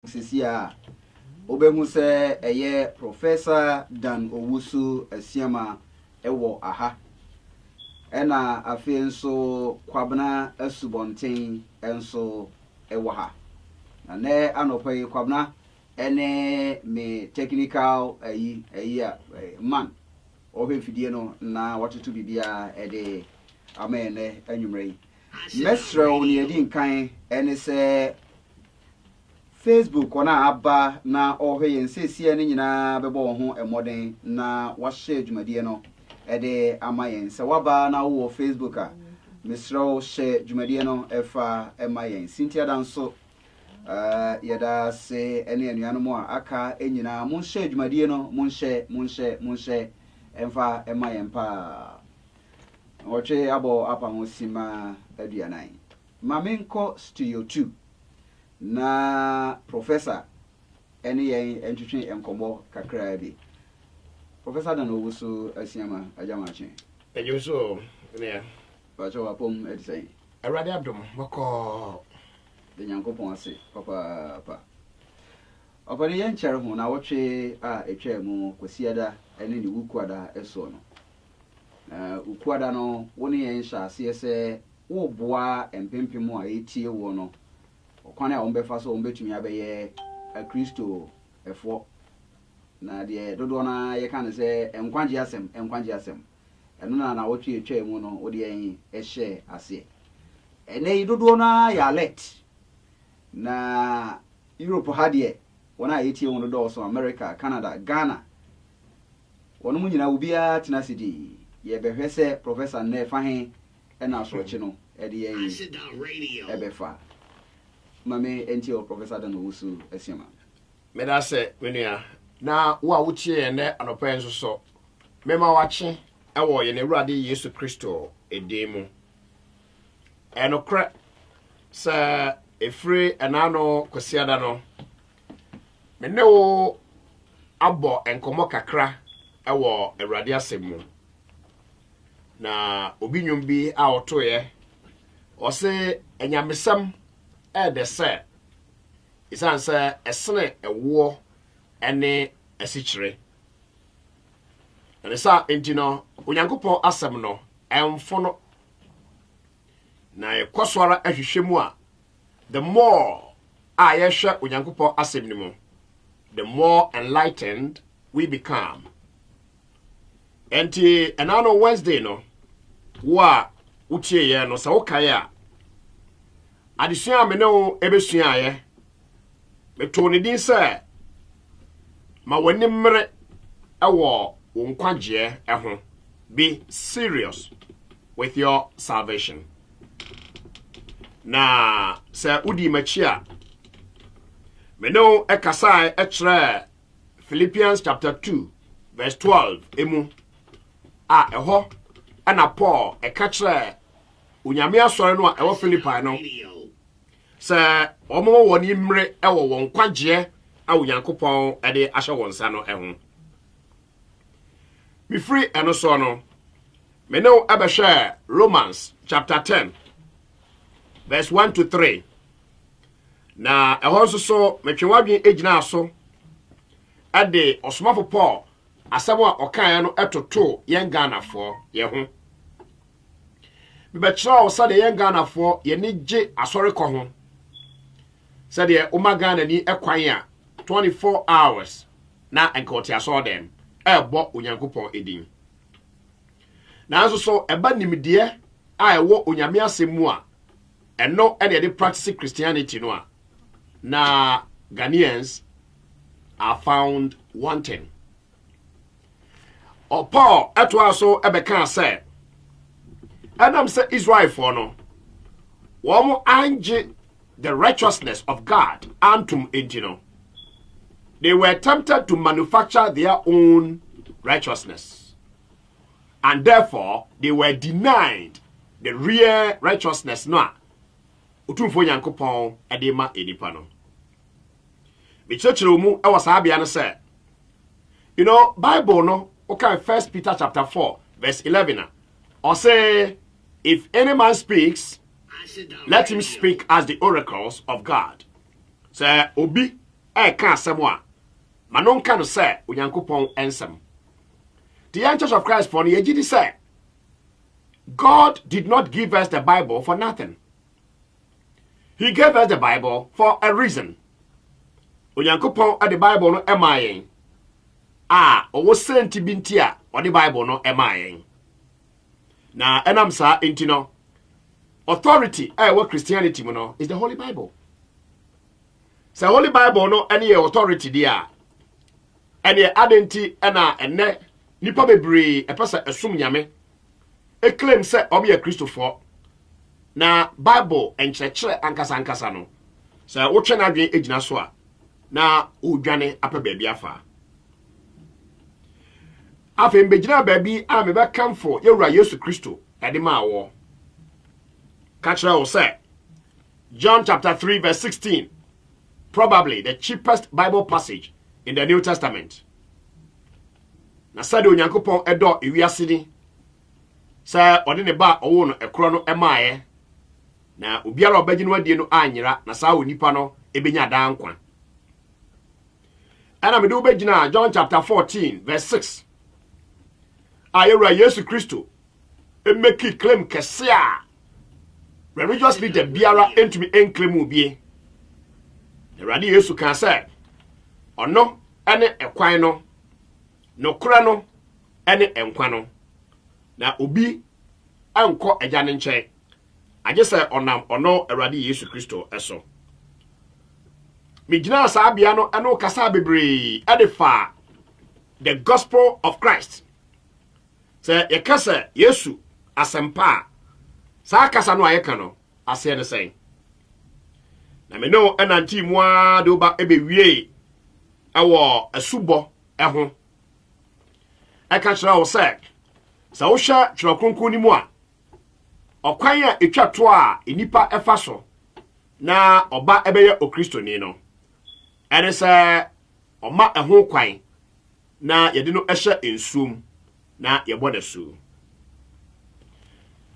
Sisia obehu se eye Professor Dan Owusu Asiama ewo aha ena afi nso Kwabena Asubonten enso ewo ha na ne anopai Kwabena ene me technical man ohe fidie no na watoto bibia ede amene anwumrei mesre oni edi nkan ene se Facebook ona aba na ohe yensesie ne nyina bebo ho emoden na wahye dwumadie no ede amayen se waba na wo Facebook a mesre share dwumadie no efa emayen Cynthia danso yada se ene anuano mo aka enyina mon share dwumadie no mon share emfa emayen pa oche abo apa ho sima aduanan mamenko studio 2 na Professor ene yen entwetwe enkomo kakra bi Professor Dan Owusu Asiama ajamache ejuso ne bacho wapom edisai awrade abdom bako de nyankopon ase papa opani yen chere ho na wotwe a etwa mu kwasiada ene ni wukuada eso no ukuada no woni yen hya ase ese wo boa empempem a etie wo no okwane a ombefa so ombetumi abeye a Kristo efo na de dodo na ye kan se enkwanje asem eno na wotwe etwa mu no wo de yen ehye ase ene dodo na ya let na Europe ha de wona etie wo no do so America, Canada, Ghana wono mu nyina ubia tenasidi ye behwe se Professor ne fahen ena sochi no e de yen ebefa mame enti o Professor Dan Owusu Asiama meda se menua na wo a wotie ne anopa enso so mema wache ewo ye ne Awurade Yesu Kristo edemu enokra sa efre enano kwasiada no menne wo abo enkomo kakra ewo Awurade asemu na obi nwum bi a otoye ose enyamesam de se isan se esene ewo ene esichire ene sa entino onyankopon asem no emfo no na ekosora ahwehwemu a the more a yehwe onyankopon asem ni mu the more enlightened we become. Enti enano Wednesday no wa utie ye no sa wokaya adesua me no ebesua ye meto ne din se ma wani mmere ewo wonkwaje eho be serious with your salvation na se udi machia me no ekasai ekre Philippians chapter 2 verse 12 emu eho ana Paul ekatre unyame asore no ewo Philippi no se omo woni mmre ewo won kwaje a Onyankopon ede ahye won sa no eho mi free eno so no me no ebehwe Romans chapter 10 verse 1 to 3 na eho so metwewadwen ejina so ade osomafo Paul asabo a okan no etoto yen Ganafo ye ho bibechira o sade yen Ganafo ye ni gye asore ko ho sade Umagana ni ekwan a 24 hours na enkoti aso dem ebo Onyankopon edin na aso so eba nimdie a ewo onyame asemu a eno ene de practice Christianity no a na Ghanaians are found wanting. Or Paul eto aso ebeka say Adam say Israel for no womo anje the righteousness of God antum engino. They were tempted to manufacture their own righteousness, and therefore they were denied the real righteousness no utumfo Nyankopon edema enipa no. Bichechiro mu e wasabia no say, you know, Bible no okay, 1 Peter chapter 4 verse 11 or say, if any man speaks, let him speak as the oracles of God. Say obi ka asɛm a ma no nka no sɛ onyankopɔn ensɛm. The young Church of Christ for the AGD said, God did not give us the Bible for nothing. He gave us the Bible for a reason. Onyankopɔn at the Bible no emayen. Owo senti bintia or the Bible no emayen. Na enam sa intino authority what Christianity no is the Holy Bible. So Holy Bible no any authority there. Any identity ene nipa bebree epesa esum nyame e claim say obi a Christopher na Bible enkyerɛkyerɛ ankasa no sɛ wotwe na adwen egyina so a na odwane apɛ baabi afa afei mbegyina baabi a mebɛkamfo yɛwura Yesu Kristo ɛde ma awɔ ka kyerɛ wo sɛ John chapter 3 verse 16, probably the cheapest Bible passage in the New Testament. Na sade onyankopɔn ɛdɔ ewiase ni sɛ ɔde ne ba ɔwo no ɛkorɔ no ɛmaaye na obiara ɔbɛgye no adie no anyera na saa onipa no ebenya daa nkwa. Ɛna mede wobɛgyina John chapter 14 verse 6 a yɛwura Yesu Kristo emeki claim kɛse a religious leader biara entumi enclaim obie. Awurade Yesu kan sɛ ɔno ɛne ɛkwan no nokora no ɛne ɛnkwa no na obi ankɔ agya ne nkyɛn agye sɛ ɔnam ɔno Awurade Yesu Kristo ɛso. Megyina saa bea no ɛno kasa bebree ɛde fa the gospel of Christ. Sɛ yɛka sɛ Yesu asɛmpa a saa kasa no a yɛka no asɛ ne sɛn. Na me no ɛnanti mu a de oba ɛbɛwie ɛwɔ asubɔ ɛho. Ɛka kyerɛ wo sɛ sɛ wohwɛ twerɛ kronkron ni mu a ɔkwan a etwa to a enipa ɛfa so na ɔba ɛbɛyɛ okristoni no ɛne sɛ ɔma ɛho kwan na yɛde no ɛhyɛ nsuom na yɛbɔ ne so.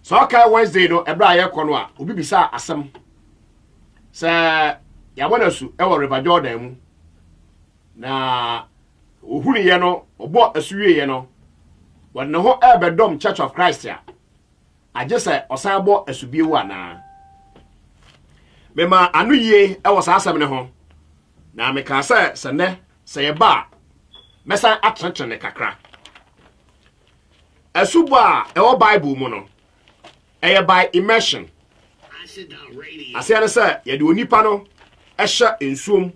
Sɛ ɔkae Wednesday no ɛbra a yɛkɔ no a obi bisa asɛm sɛ yɛbɔ ne so ɛwɔ River Jordan mu na ohuri ye no obo asuwie ye no wɔne ho ɛbɛdɔm Church of Christ a agye sɛ ɔsan bɔ asubie wo ana mema anu yie ɛwɔ saa asɛm ne ho na meka sɛ sɛnɛ sɛ yɛba mɛsan atrentre ne kakra asubo a ɛwɔ Bible mu no ɛyɛ by immersion asɛ ne sɛ yɛde onipa no ɛhyɛ nsuom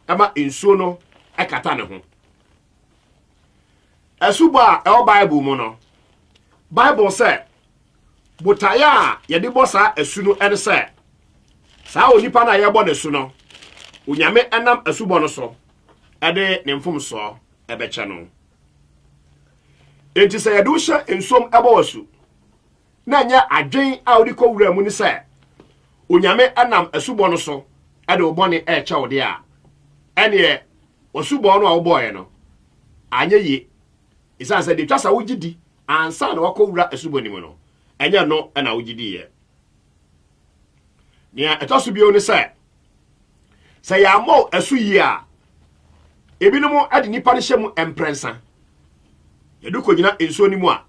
ɛma nsuo no ɛkata ne ho. Asubo a ɛwɔ Bible mu no Bible sɛ botaya a yɛde bɔ saa asu no ɛne sɛ saa onipa na yɛbɔ ne su no onyame ɛnam asubo no so ɛde ne mfomso ɛbɛkyɛ no. Enti sɛ yɛde hyɛ nsuom ɛbɔ wasu na nya adwen a odi kɔwura mu ne sɛ onyame ɛnam asubo no so ɛde obɔne ɛkyɛ wo de a ɛne wasubo no a wobɔɛ no anya ye. Isan sɛ de twasa wogidi ansa na wakɔwura asubo ni mu no ɛnyɛ no ɛna wogidi ye. Nia ɛtɔso bio ne sɛ ya mo asu yi a ebinom ade nipa ne hyɛ mu emprensa yɛdu kɔgyina ensuo ni mu a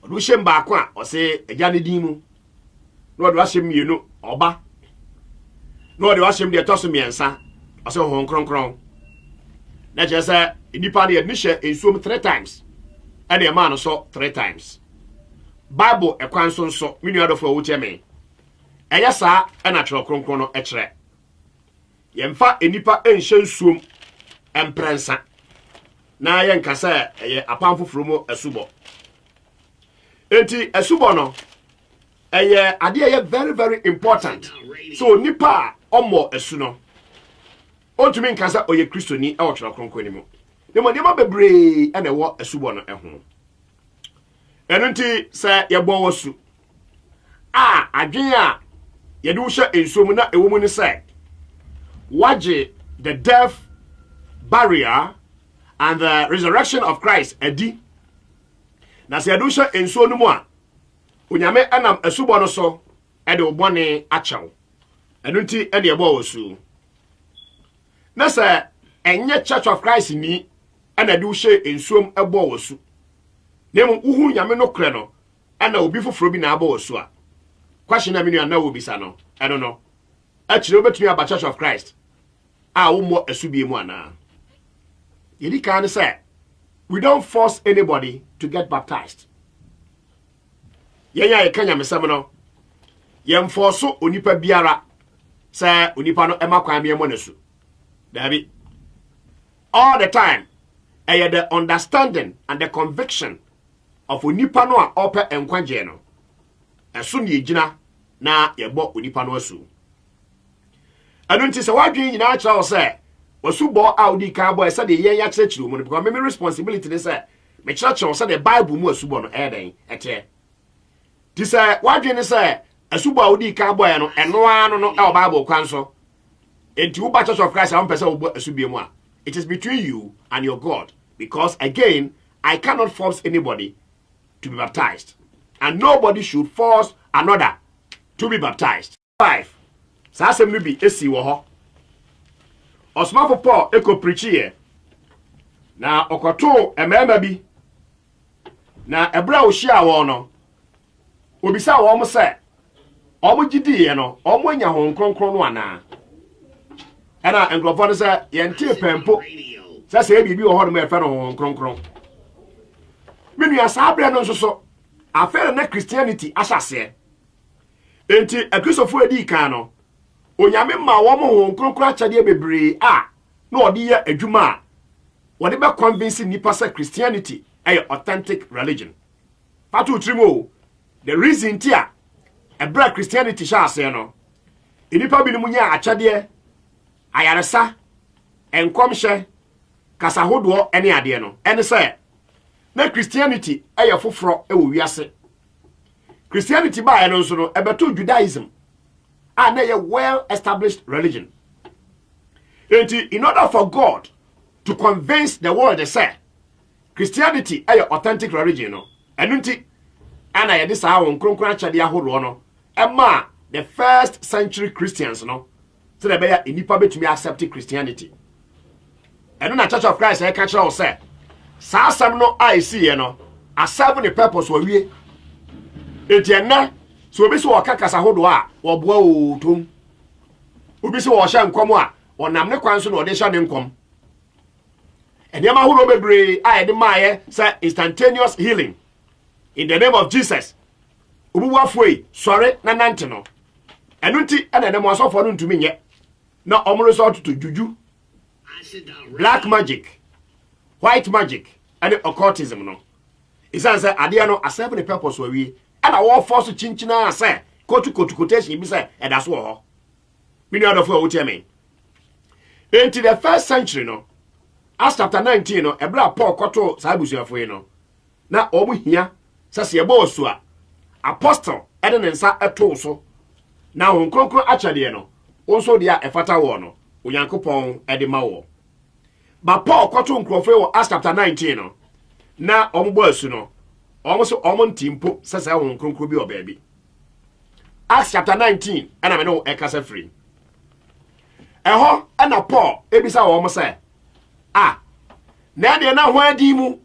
ɔdo hyɛ mbaako a ɔse agya ne din mu na ɔde wahyɛ mienu ɔba na ɔde wahyɛ de ɛtɔso miɛnsa ɔse ho kronkron na kyerɛ sɛ nipa ne yɛde ne hyɛ ensuo mu 3 times and a man so 3 times. Bible a kwanson so minu adofo wo cheme. Eya saa e na twerɛ kronkron no ɛkyerɛ. Yemfa enipa enhye nsuom emprensa. Na yenka sɛ ɛyɛ apam foforo mu asubo. Enti asubo no ɛyɛ ade ɛyɛ very very important. So nipa ɔmmɔ asu no ontumi nka sɛ ɔyɛ kristoni ɛwɔ twerɛ kronkron ni mu. Dema bebre ene wo asubo no ɛho. Ɛno nti sɛ yɛbɔ wasu a adwen a yɛde wo hyɛ ensuom na ɛwɔ mu ne sɛ wagye the death, burial and the resurrection of Christ adi. Na sɛ yɛde wo hyɛ ensuo no mu a onyame ɛnam asubo no so ɛde wo bɔne akyɛw. Ɛno nti ɛne yɛbɔ wasu. Na sɛ enye Church of Christ ni ana de wo hye ensuom ebo wosu nemu uhu nyame no kre no ana obi foforo bi na aba wosu a question na menu ana obi sa no I don't know actually obetumi aba Church of Christ a wo mo asubie mu ana yedi kan say we don't force anybody to get baptized yenya ye kanya mesam no yem force onipa biara say onipa no ema kwan me mo nasu dabi all the time the understanding and the conviction of onipa no a ope enkwagye no eso ne yigina na yebo onipa no asu anu nti se wadwen nyina kira o se wasubo audi ka boy se de yen ya kire kire mu because me responsibility dey say me kira kire o se the Bible mu asubo no eden ete ti se wadwen ne se asubo audi ka boy no eno anu no e Bible kwan so enti wo ba Church of Christ am pese wo bo asubie mu a it is between you and your God because again I cannot force anybody to be baptized and nobody should force another to be baptized. 5 sa asem no bi esi wo ho Osmafo Paul eko preach here na okoto emema bi na ebra wo hia wo no obisa wo mo se omo gidie no omo nya ho nkronkron no ana ana englofo no se yente pempo se bibi wo ho no me fe no ho nkronkron menu ya sabre no nsoso afere na Christianity asase enti akrisofo edi kan no onyame ma wo mo ho nkronkron achade bebre na odi ye adwuma wo de be convince nipa say Christianity ay authentic religion patu trimo the reason tia ebra Christianity sha ase no nipa bi ni munya achade ayaresa enkomhye kasahodo ene ade no ene say na Christianity ay foforo e wo wiase Christianity ba no so no ebeto Judaism and a well-established religion. And in order for God to convince the world, they say, Christianity is an authentic religion. And this the first century Christians, so they be in accepting Christianity. And then the Church of Christ, I catch all say, some no I see, a serving the purpose for we. So obi so waka hodo a wo boa otom obi so wo hya nkom a wonam ne kwan so na ode hya ne nkom eniama hodo bebre a ede maaye say instantaneous healing in the name of Jesus obi wafoi sore na nante no enu nti ena ne mo asofo no ntumi nye na omro so to juju black magic white magic and occultism no isan say ade no serve the purpose wa wi and I want force chinchina say kotu quotation be say and that's what many other for what me into the first century no Acts chapter 19 no ebra Paul koto sabusuafo no na omu hia sase ebo osu a apostle ede ne nsa eto so na won kronkron achade no onso dia efata wo no onyankopon ede ma wo ba Paul koto nkrofo wo Acts chapter 19 no na ombo asu no almost timpo says I won't conclude your baby. Acts chapter 19, and I know a casa free. A ho and a paw, ebisa almost say, now they are not where dimu,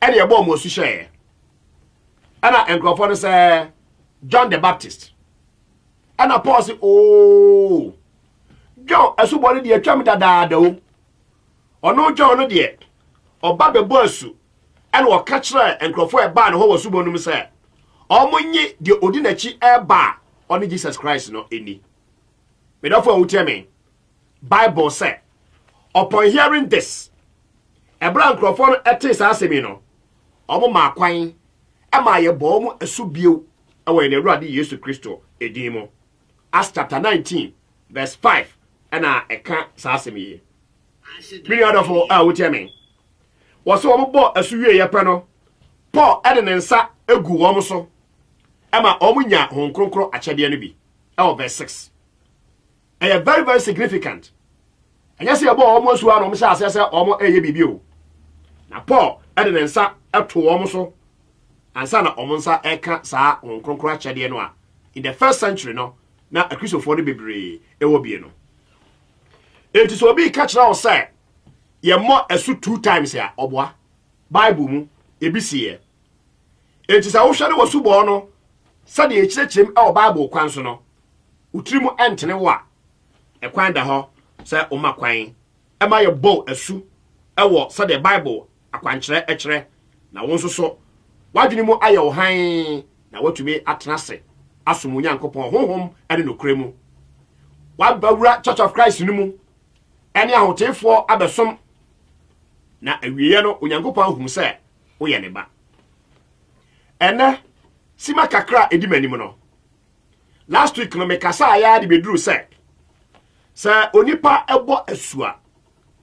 and your bomb was to share. And I encountered say John the Baptist. And I pause, oh, John, as somebody dear Chamita Dado, or no John, dear, or Babby Bursu. And what catch her and crofo a ban ho was subonum say omonye de odinachi e ba on Jesus Christ no any me therefore will tell me Bible say upon hearing this ebra crofo no etis asemi no omo ma kwan e ma ye bo mu asubio e we na Awurade Yesu Kristo edin mo Acts chapter 19 verse 5 and eka sa asemi ye me therefore will tell me was so bo asuwie ye pe no Paul ede ne nsa egu wo so ema omunya hon kronkron achade no bi verse 6 very very significant anya se bo omo asu ano msha asese omo eye bibi o na Paul ede ne nsa eto wo so ansa na omo nsa eka saa hon kronkron achade no a in the first century no na akristofo no bebre ewo bie no enti so obi ka kira o say ye mo esu 2 times ya oboa Bible mu ebisiye enti sa wo hwere wo subo no sade e kirechirem e o Bible kwan so no utirimu entene wa ekwan da ho se omakwan e ma ye bo esu e wo sade Bible akwankyere ekere na won so so wadwene mu aye wo han na watumi atenase asomu Nyankopɔn honhom ene nokremu wabawura Church of Christ ni mu ene ahotefo abesom na awiye no Onyankopɔn hu se wo ye ne ba ene sima kakra edi manim no last week no mekasa ya de beduru se onipa ebo asua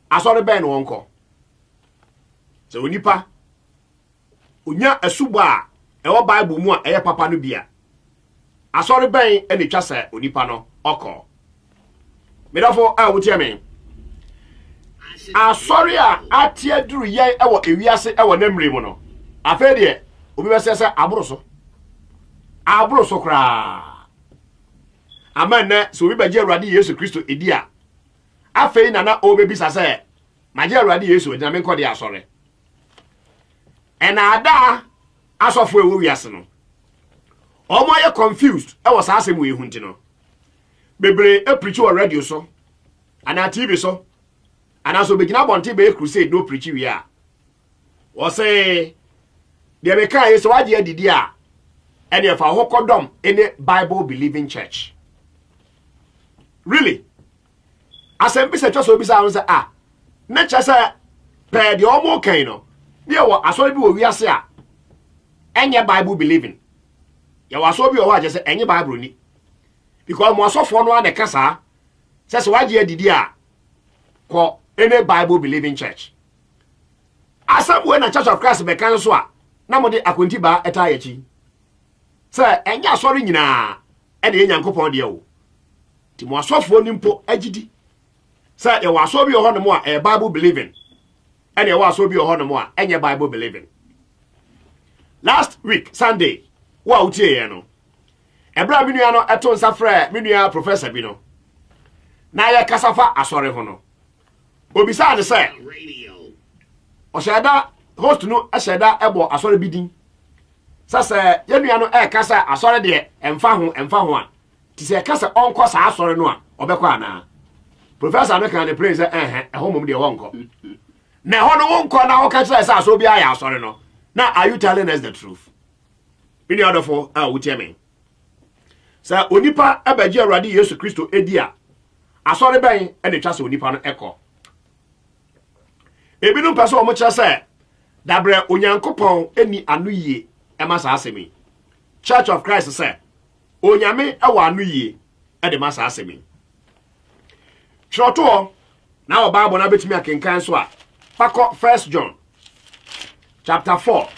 asore ben no wonko se onipa onya asubo a ewo Bible mu a eye papa no bia asore ben ene twa se onipa no oko medafo a wotie me asore a atie duru ye ewo ewiase ewo namre mu no afa de obi be se aboroso kra amana so obi ba je Awurade Yesu Kristo edi a afei nana obebisa se ma je Awurade Yesu edi na me nkode asore ena ada asofo ewo wiase no omo ye confused e wo sa asem we hu nti no bebre e preach o radio so ana TV so ana so begina bonte be crusade no preach wi a wo say de be kan Yesu wade adidi a ene fa hokodom ene Bible believing church really asem bi se twa so bi sa say na cha say pe de omo kan no ne wo asori bi wo wiase a enye Bible believing ya waso bi o wa je say enye Bible ni because mo asofo no ane kasa se waje adidi a ko ene Bible believing church asem we na Church of Christ be kan so a na mo de akonti ba eta ya chi se enye asori nyina ene Nyankopɔn de o ti mo asofo ni mpo agidi se ya waso bi o ho no mo a Bible believing ene ya waso bi o ho no mo a enye Bible believing last week Sunday wa utie ye no ebra bi nua no eto nsa frɛ mi nua professor bi no na ya kasafa asɔre ho no obisa ne sɛ o sheda host no sheda ebo asɔre bi din sasa ye nua no kasa asɔre de emfa ho a ti sɛ kasa onko sa asɔre no a obekɔ ana professor no kan de praise ɛho mom de wonko na ho no wonko na wo ka kyerɛ sɛ asɔ bi aya asɔre no now are you telling us the truth in order for utie me sa onipa abaji Awurade Yesu Kristo edi a asɔre ben ene twa se onipa no ekɔ ebinum pɛ sɛ ɔmo kyerɛ sɛ dabre Onyankopɔn eni anu yie ɛma saa asɛmi Church of Christ sɛ onyame ɛwɔ anu yie ɛde ma saa asɛmi twerɛtoɔ na wɔ Bible na betumi akenkan so a pakɔ 1 John chapter 4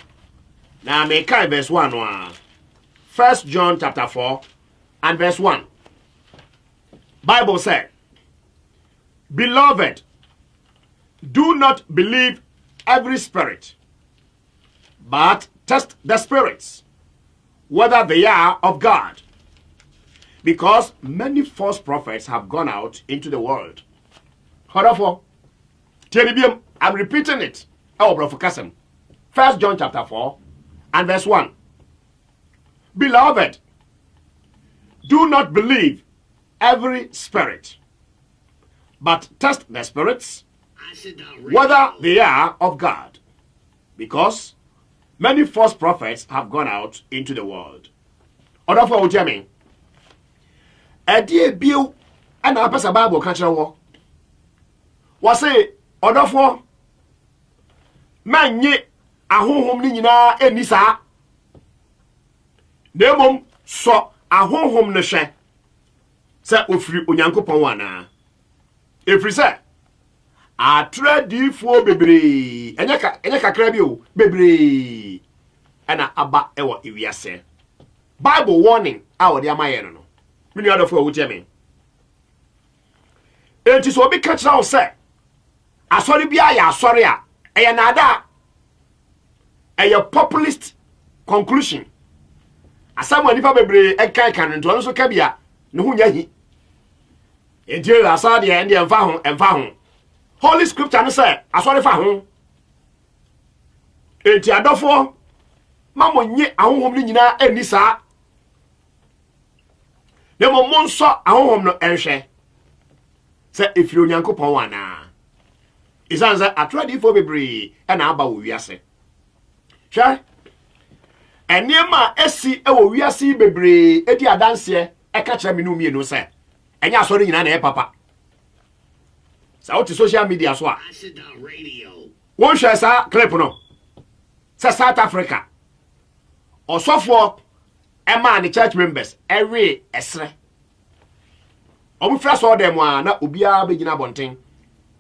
now make verse 1 1 John chapter 4 and verse 1 Bible said, beloved, do not believe every spirit, but test the spirits whether they are of God, because many false prophets have gone out into the world. Therefore, I'm repeating it. Oh, brother Kasem. 1 John chapter 4 and verse 1. Beloved, do not believe every spirit, but test the spirits whether they are of God, because many false prophets have gone out into the world. Order for what you mean? A dear bill and a pass a Bible catcher war. Was say, order for man ye. Ahonhom ni nyina eni saa demom so ahonhom ne hwe se ofiri Onyankopɔn wana efiri se atradifo bebre enye kakra bi o bebre ana aba ewo ewiase Bible warning a wode amaye no mini adofo a wutie me enti so obi ka kyerɛ wo se asɔre bia ya asɔre a eye nada a populist conclusion asama nipa bebre enkan kan nto no so ka bia ne ho nya hi enti asa de ende emfa ho Holy Scripture no say asori fa ho enti adofo mamo nye ahohom ni nyina ani saa ne mo monso ahohom no enhwe se efiri onyankopon wana isanza atradifo bebre na aba wo wiase hwe eniema esi ewo wiase bebre edi adanse eka kire me no mienu se enya asori nyina na e papa sa oti social media so a won hwe sa clip no sa South Africa osofo ema ni church members every esre omu fra so dem a na obia begina bonten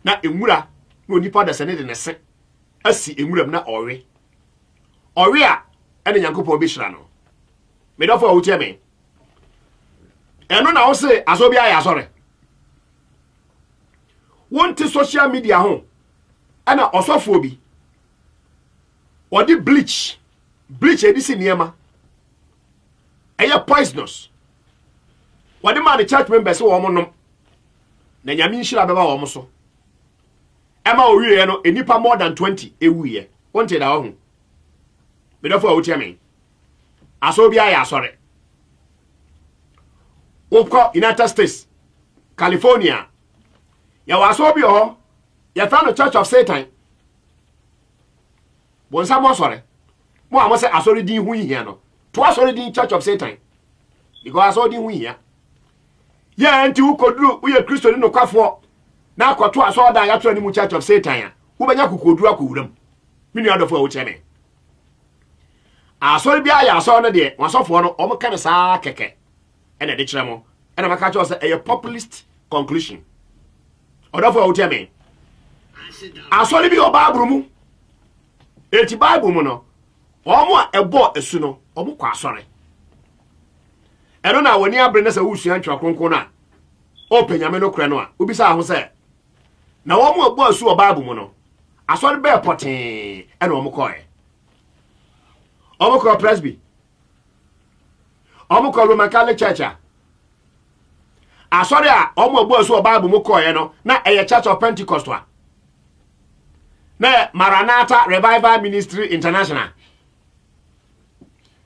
na emura na onipa da sene de nese asi emuram na owe a ene nyankopon bi hira no me do fo wutie me eno na wo se aso bia ya sore wonti social media ho ana osofo bi odi bleach edisi niema eye poisonous wadi ma the church members wo mo nom na nyame nhira beba wo mo so ema owie no enipa more than 20 ewuye wonte da wo hu me do fo awutia me aso bia ya sore wokọ United States California ya waso bi ho ya fa no Church of Satan bonsa mo sore mo amo se asori din hu hia no to asori din Church of Satan because asori din hu hia ya anti ukoduru uye Kristo ni no kwafo na akoto asori dan ya tro ni mu Church of Satan ya wo benya kokoduru akowuram mini adofo a wo cheme asori bia ya asori no de wasofo no omo kan saa keke ene de kire mo ene maka cho se a populist conclusion odofo a wo cheme asori bi oba abrumu eti Bible mu no omo a ebo esu no omo kwa asori eno na woni abre na se wusu antwa kronkron na openyame no kure no a obisa aho se na omo ebo esu o Bible mu no asori be potin eno omo koe omo ko presby omo ko Roman Catholic Church asori a omo ebo esu o Bible mu koe no na eye Church of Pentecost wa na Maranatha Revival Ministry International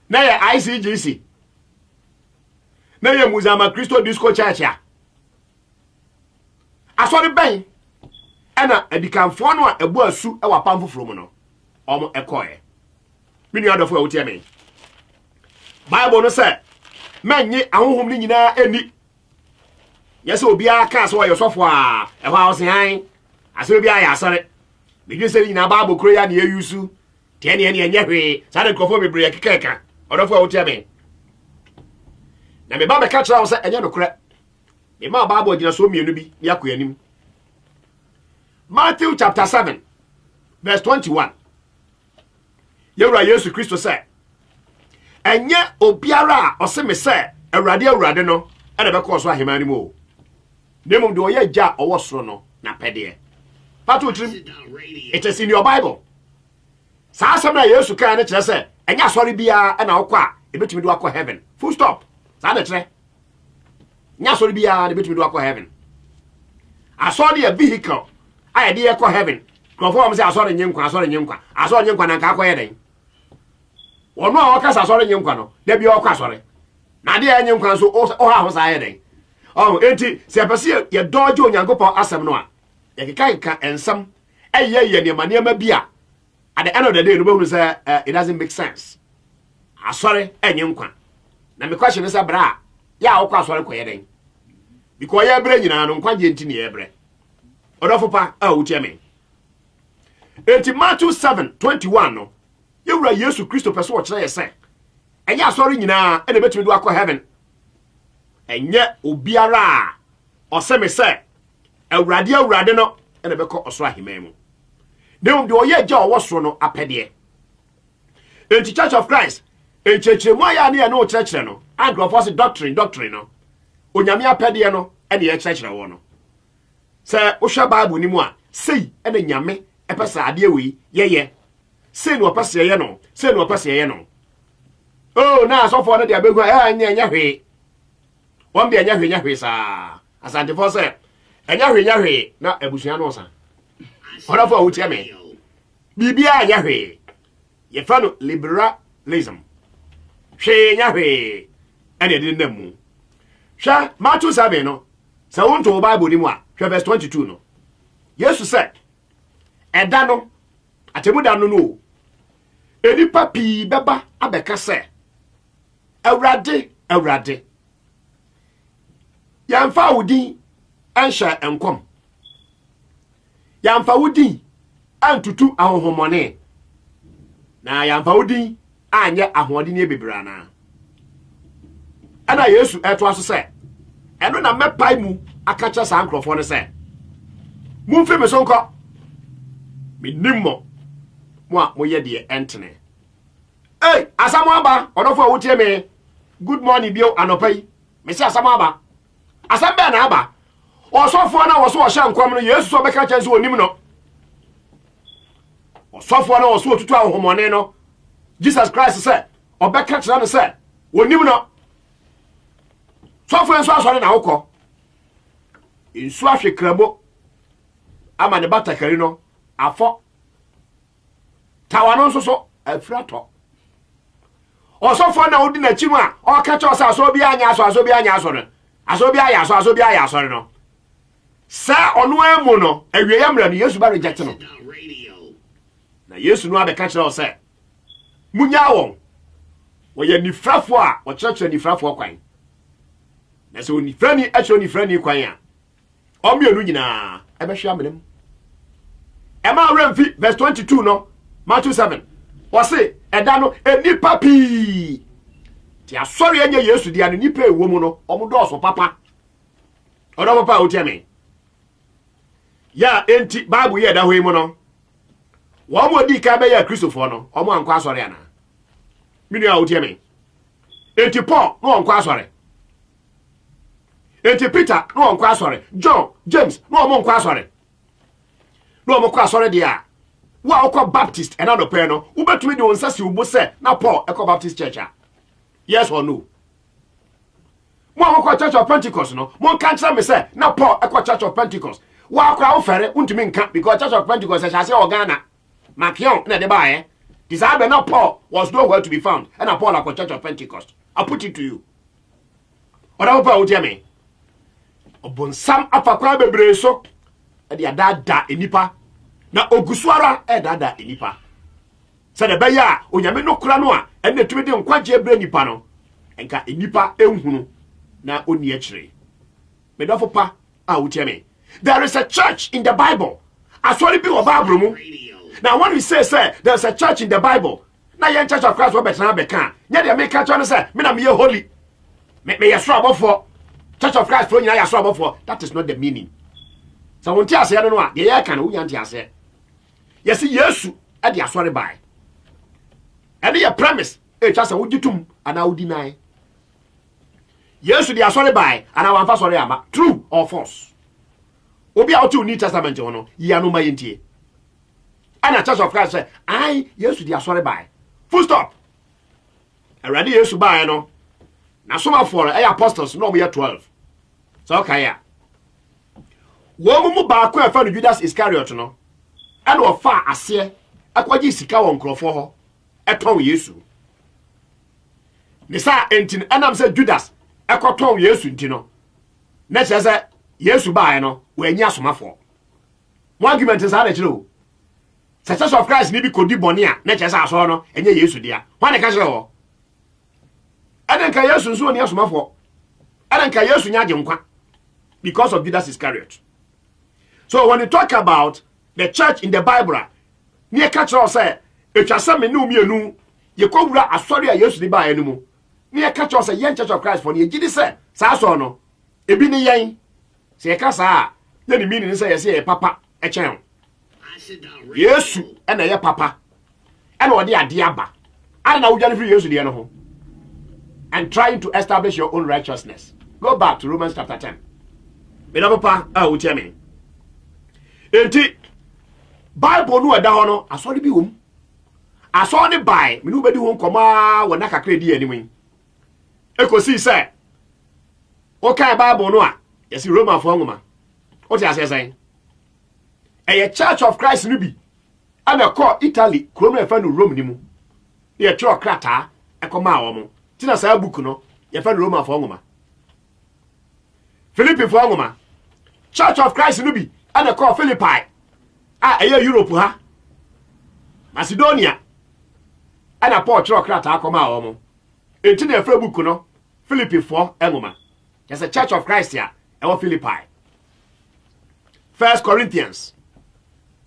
na ye ICGC na ye Muzama Christo Disco Church ya asori ben ena edikanfo no a ebu asu e wapam foforo mu no omo ekoe mini adofo awutie me Bible no say menye ahohom ni nyina eni yese obi aka so yo sofo a e ho awose han ase obi aya asore bidwe se nyina Bible kro ya na yusu tie ne enye hwe sa de krofo bebre kekeka odofo awutie me na me ba me ka kira wo se enye no kre me ma Bible gina so mienu bi yakoyanim Matthew chapter 7 verse 21 Yewura Yesu Kristo say enye obiara a ose me say awurade no ene be ko so ahemani mu o nemum de oye ja owo soro no na pede patu trim it is in your Bible sa asem na Yesu kan ne kire say enye asori bia na wokọ a ebetumi do akọ heaven full stop sa na kire nya asori bia na ebetumi do akọ heaven asori a vehicle I dey ekọ heaven conform say asori nyenkwa na nka akọ yeden ono a okasa asori nyenkwa no da bia okọ asori na de nyenkwa so o ha ho sa yeden enti se pese ye doje onyankopon asem no a ye keka ensam ye niema bia at the end of the day no be say it doesn't make sense asori nyenkwa na me question is bra ya okọ asori ko yeden because ye bre nyina no nkwaje enti ne ye bre odofopa a wutie me enti Matthew 7:21 no yewura Yesu Kristo pese wo kire ye se enye asori nyina ene betumi do akọ heaven enye obiara oseme se awurade no ene bekọ osoro ahememu dem de oye ja owo soro no apede enti Church of Christ enchechemu aya ne no church no agrofos doctrine no onyame apede no ene ye church wo no se ohwa Bible ni mu a sei ene nyame epesa ade wi ye sei no opese ye no oh na so for no de abegu anya hwe won be anya hwe sa asante for se anya hwe na abusua no sa ɔdɔfo a wotie me bibia nya hwe ye fa no liberalism hwe nya hwe ene de nam mu hwa Matthew 7 no sa wonto Bible ni mu a hwa verse 22 no Yesu said ɛda no atemuda no no enipa pii beba abɛka sɛ awurade yamfa wodin anhya enkom yamfa wodin antutu ahohomone na yamfa wodin anye ahoɔden ne bebrana ana Yesu ɛto aso sɛ ɛno na mɛpae mu akacha saa nkrɔfo no sɛ mumfi me so nkɔ minimmo mo a moyɛ deɛ ɛntene asamo aba ɔdɔfo a wotie me good morning bio anopai me se asamo aba asam bɛ na aba ɔsɔfo na wɔso ɔhyɛ nkom no Yesu so bɛka kyɛn so onim no ɔsɔfo na wɔso otutu ahomone no Jesus Christ sɛ ɔbɛka kyerɛ no sɛ onim no sɔfo nso asɔre na wokɔ nsu ahwe krabo ama ne batakari no afɔ tawano nso so afirato ɔsɔfo na odi na chimu a ɔka kyerɛ sɛ aso bi anya aso no aso bi aya aso no sa ɔno amu no awie yamra no Yesu ba reject no na Yesu no abɛka kyerɛ sɛ munya wɔn wɔyɛ nifrafo a wɔkyerɛkyerɛ nifrafo kwan na sɛ onifrani akyerɛ onifrani kwan a ɔmienu nyinaa ɛbɛhwe amenem ɛma awramfi verse 22 no Matthew 7 wɔse ɛda no enipa pii ti asɔre anya Yesu dia no nipa ewo mu no ɔmo dɔɔso papa ɔdɔ papa wotie me ya enti Bible yɛ da hɔ mu no wɔn mo di ka bɛyɛ Kristofo no ɔmo ankɔ asɔre ana minu a wotie me enti Paul no ankɔ asɔre enti Peter no ankɔ asɔre John James no ɔmo ankɔ asɔre no ɔmo kɔ asɔre dia wa okɔ Baptist ɛna no pɛ no wobɛtumi de wonsa si ubo sɛ na Paul ɛkɔ Baptist church a yes or no mo akɔ Church of Pentecost no mo kan kyerɛ me sɛ na Paul ɛkɔ Church of Pentecost wa akɔ awofɛre untumi nka because Church of Pentecost ɛhyɛ ase Ghana Makion na de bae disabe na Paul was nowhere to be found and Paul akɔ Church of Pentecost I put it to you ɔda Paul wotie me ɔbonsam afa kwa bebre so ɛde adada enipa na ogusuara dada enipa sɛ de bɛyɛ a onyame no kura no a ɛna tumi de nkwagye ebre nipa no enka enipa ehunu na oni akyire medofo pa a wotie me there is a church in the Bible asori bi wɔ Bible mu now when we say there is a church in the Bible na yen Church of Christ wo betena beka nya de me ka cho no sɛ me na me ye holy me ye soro abofo Church of Christ fro nyina ya soro abofo that is not the meaning so wonti ase no a de ye ka no wunya nti ase yes Yesu e de asori bai and your premise just a wuditum and I would deny Yesu de asori bai and I want fa sorry ama true or false obi out to New Testament no ya no mayintie and a Church of Christ say I Yesu de asori bai full stop already Yesu bai no na soma for apostles no we 12 so okay ya wo mu ba ko afa no Judas Iscariot no and ofa ase akwaji sika won krofo ho eton Yesu ne sa entin enam se Judas ekoton Yesu ntino na kyerɛ Yesu bae no we anya asomafo mo argument is ha na kyerɛ o Church of Christ ni bi kodi bɔne a na kyerɛ aso no enye Yesu dia ho ne ka kyerɛ ho ɛden ka Yesu nso oni asomafo ɛden ka Yesu nya agye nkwa because of Judas Iscariot. So when you talk about the church in the Bible, near catch us say, if you say me no mienu, you come wura asori a Yesu di ba enu. Near catch us say yen Church of Christ for you gidi say, sa so no. Ebi ni yen. Se ka sa, ye ni meaning say ye papa e chen. Yesu e na ye papa. E na odi ade aba. Ana na wujani free Yesu di no ho. And trying to establish your own righteousness. Go back to Romans chapter 10. Beloved papa, uche me. Enti Bible no ada ho no asori bi wom. Aso ne bai, me no bedi ho nkoma wona kakra di anim. Ekosi say o kai Bible no a, yesi Roman fo nwoma. O ti ase say. A Church of Christ nubi. And a call Italy, Chrome fan Rome nimu. Ye tro krata, e koma omo. Tina sa book no, ye fan Roma for ngoma. Philippi for ngoma. Church of Christ nubi, and a call Philippi. Europe ha. Macedonia. And a Paul tro krata koma omo. Enti na fra book no, Philippi for ngoma. There's a Church of Christ here, e Philippi. 1 Corinthians,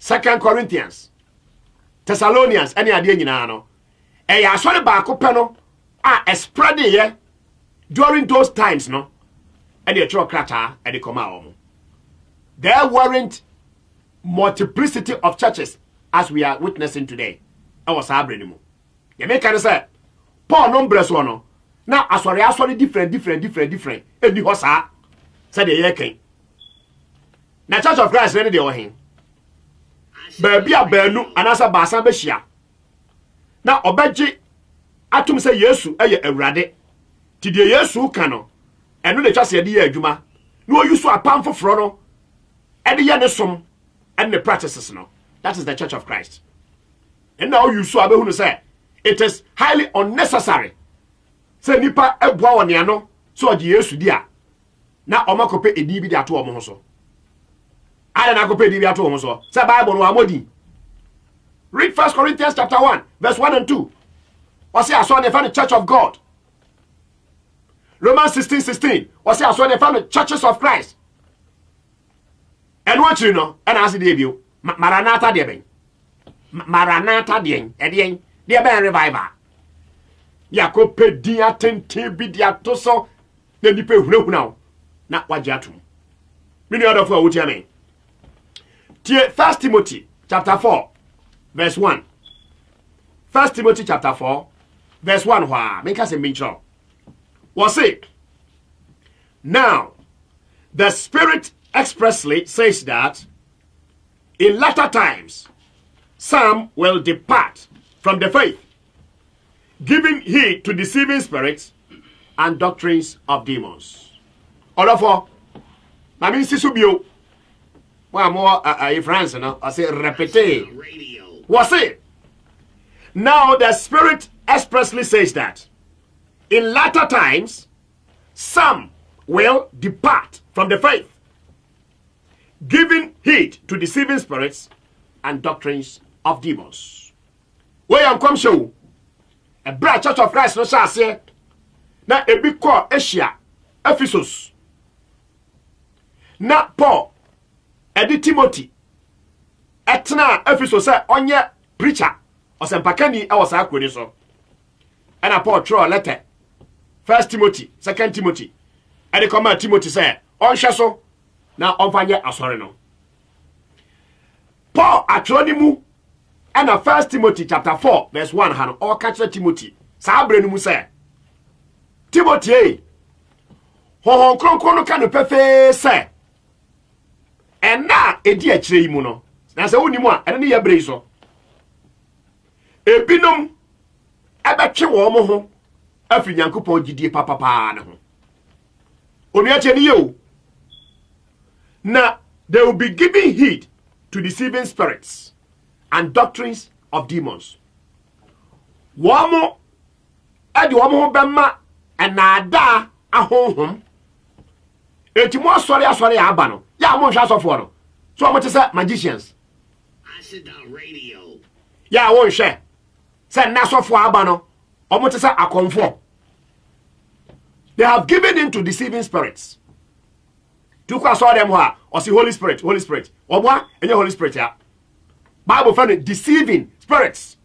2 Corinthians, Thessalonians, any idea nyina no. E ya asore ba ko pe no spread here during those times no. And the tro krata and the koma omo. There weren't multiplicity of churches as we are witnessing today. I was abrenimu. You make can say Paul number so no. Now asore different. Eni ho sa said the year king. Na Church of Christ ready dey ohin. Baby abanu anasa baasa be hia. Na obeji atum say Yesu eye awurade. Ti de Yesu ka no. Eno de twase de ye adwuma. Na oyusu apam foforo no. E de ye ne som and the practices no. That is the Church of Christ. And now you so abehunu say it is highly unnecessary. Say nipa eboa woni ano so oje Yesu dia. Na omakope edi bi de ato omo ho so. I don't know if you so. Say Bible no amodi. Read 1 Corinthians chapter 1, verse 1 and 2. What's I saw the Church of God. Romans 16:16. What's I saw the Churches of Christ. And what you know, and as the debut, Maranatha debeng. Maranatha dien, edien, dear ben revival. Yakope dia tente bi dia toso, the nipe hunu now. Not what jatum. Many other for what you mean. 1 Timothy chapter 4 verse 1. 1 Timothy chapter 4 verse 1. Why? Make us a mention. Was it? Now, the Spirit expressly says that in latter times some will depart from the faith, giving heed to deceiving spirits and doctrines of demons. All of all, I mean, Sisubio. Well, more France, no? I say repete. What's it? Now the Spirit expressly says that in latter times some will depart from the faith, giving heed to deceiving spirits and doctrines of demons. Where you come show a bright Church of Christ no shall say na a big call Asia, Ephesus. Na Paul Edi Timothy etna Ephesus say onye preacher osempakani e was akwani so. And Paul throw a letter 1 Timothy, 2 Timothy. And the command Timothy say on so na onfanye asore no. Paul atronimu and 1 Timothy chapter 4 verse 1 han all catch Timothy. Sa abrenu mu say Timothy ho kronkron no kan pefe say and na edi akire yi mu no na se woni mu a ene ne ya brei so ebinom abetwe wo mo ho afi Nyankopon gidie papapa na ho oni ache ni yo na they will be giving heed to deceiving spirits and doctrines of demons. Wo mo edi wo mo ho bemma enada ahonhom eti mo asore aba no ya mo hwa sofo no so mo te say magicians acid radio ya wo hwe say na sofo aba no o mo te say akonfo. They have given in to deceiving spirits. To kwa saw them who or see Holy Spirit obwa enye Holy Spirit ya Bible find deceiving spirits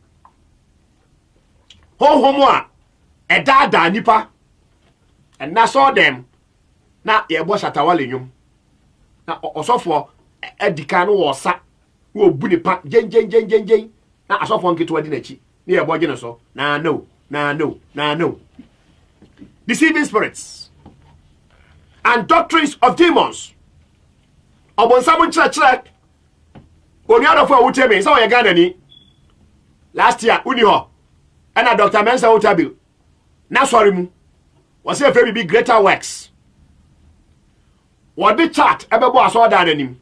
homo a edada nipa and na saw them na ye bo shatawale nyum na osofo edika no wo sa wo bu nipa jen na asofo nketo adi na chi na ye bo gene so na no deceiving spirits and doctrines of demons. Obonsam church oni adofo awuteme so ye Ghana ni last year uni ho and Dr. Mensa Otabil na sorry mu was say very big greater works. What the chart ebebo aso da nanim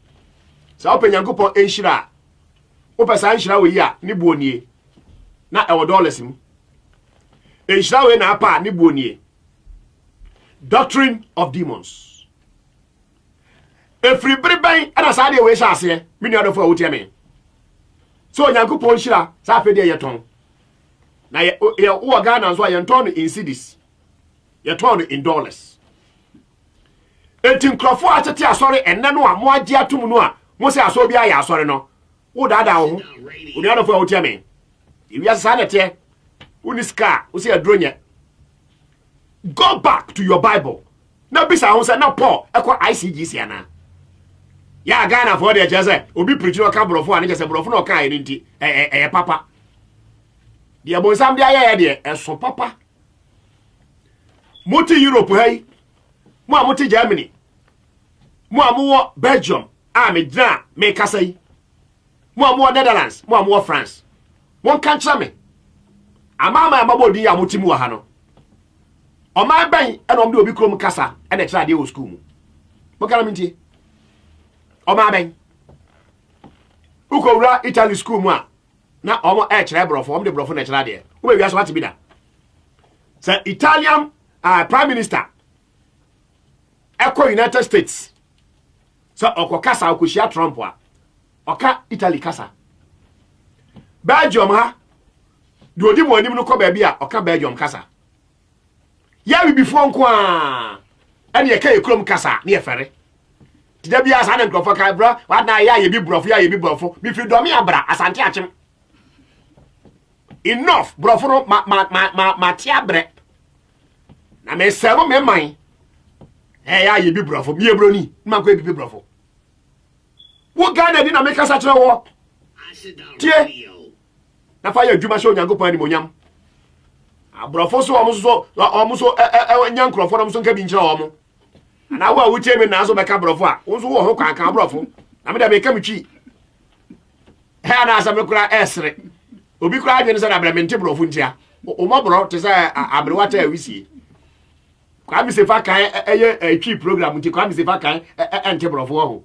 Sa open Yankopon enhyira. Open sa enhyira we ya ne buonie. Na ewo dollars mu. Enhyira we na apa ne buonie. Doctrine of demons. Every briban and as I we shall say, many other for me. So Yankopon hyira sa fe de yeton. Na ye o Ghana so yeton in cedis. Yeton in dollars. Enti nkrofo atete asori enne no a mo agi atum no a mo se aso bia ya asori no wo dada wo uni adofo wo tie me iwi asa na tie uni ska wo se adronye. Go back to your Bible. Na bisa ho se na Paul ekọ ICGC ana ya Ghana for the jese obi preach no ka brofo ani jese brofo no ka enti papa de abonsam de aye de eso papa moti Europe hai mo amuti Germany mo amuwo Belgium me dra me kasai mo amuwo Netherlands mo amuwo France won kan kira me amama amabodi amuti mu ha no o ma ban e no mde obi krom kasa e na kira de o school mu mo kala minti o ma ban ukowura Italy school mu a na o mo e kira brofo o mde brofo na kira de o be wiaso wati bi da say Italian prime minister Eko United States. So oko kasa okoshia Trump wa. Oka Italy kasa. Belgium ha. Duodi mo anim no ko ba bia oka Belgium kasa. Ya bi before nko a. Ene ye ka ekrom kasa na ye fere. Tida bia sa na nkrofo ka bra, wa na ya ye bi brofo. Mi fi do mi abra asante achim. Enough brofo no ma tia bre. Na me sero me man. Ya ye bi brofo mi ebroni ma ko bi brofo wo Ghana di na me kasa kire wo tie na fa ya dwuma sho Nyankopon ani monyam abrofo so omo so nyankrofo no so nka bi nkire omo na wo a wutie me na so be ka brofo a wo so wo ho kan kan brofo na me da be ka mi twi ha na asa me kura esre obi kura adwe ne se na bra me nte brofo ntia o mo bro te se abrewata awisi kwa mi se fa kan eye twi program nti kwa mi se fa kan ente brofo ho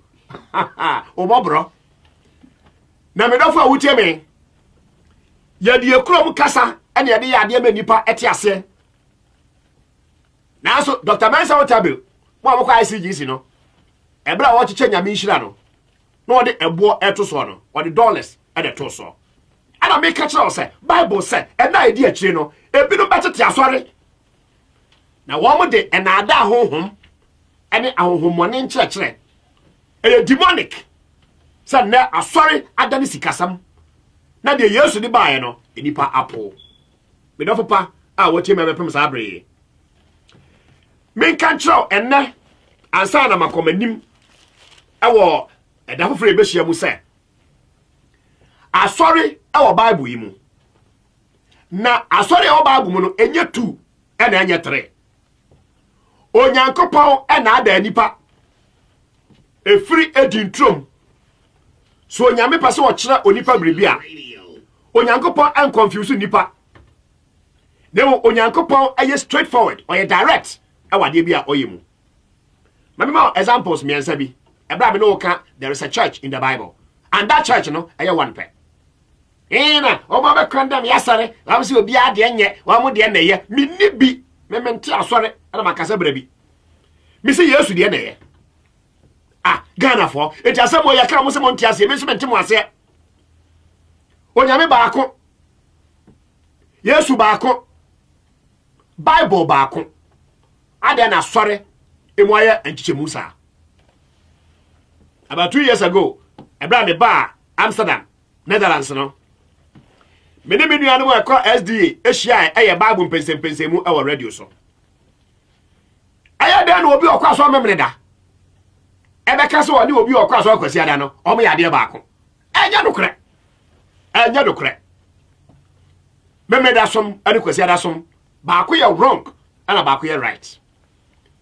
o bobro na me dofo awutie me ye de ekrom kasa ene ye de yade ma nipa ete ase na so Dr. Mensa Otabil mo amokwa ICGC no ebra wo cheche nyame nhira no no de ebo eto so no o de dollars e de to so ana me ka kire o se Bible say e na edi akire no ebi no betete asori na wo mo de enada honhom ene ahohomone nkyekere e demonic sa na asori adani sikasam na de Yesu di baaye no enipa apo me do papa a wo tie me pem sa abre men kan kiro enne ansa na makomanim ewo eda foforo ebehia mu se asori ewo Bible yi mu na asori ewo Bible mu no enye 2 ena enye 3 Onyankopon ena ada nipa efiri edintrom so onyame pase wo kire onipa bribia Onyankopon an confuse nipa Nemo Onyankopon aye straightforward or ye direct awade bia oyemu Mamma examples me ansabi ebra me no ka there is a church in the Bible and that church no aye one pe ina o ma be kwandam yasare am se obi ade nye wa mo de na ye minni bi mementi asore ana makasa brabi mi se Yesu de na ye Ghana for eti asemo ya kra mo se mo ntiase me so mente mo ase Onyame baako Yesu baako Bible baako ade na asore emu aye anchichemu sa about 2 years ago ebra me ba Amsterdam Netherlands no meni menu anu e ko SDA ehia eye Bible pensempensemu e wo radio so aya de na obi okwa so memene da ebe ka so oni obi okwa so akwasi ada no omo ya de baako enya dokre memene da som ani kwasi ada som baako ye wrong ana baako ye right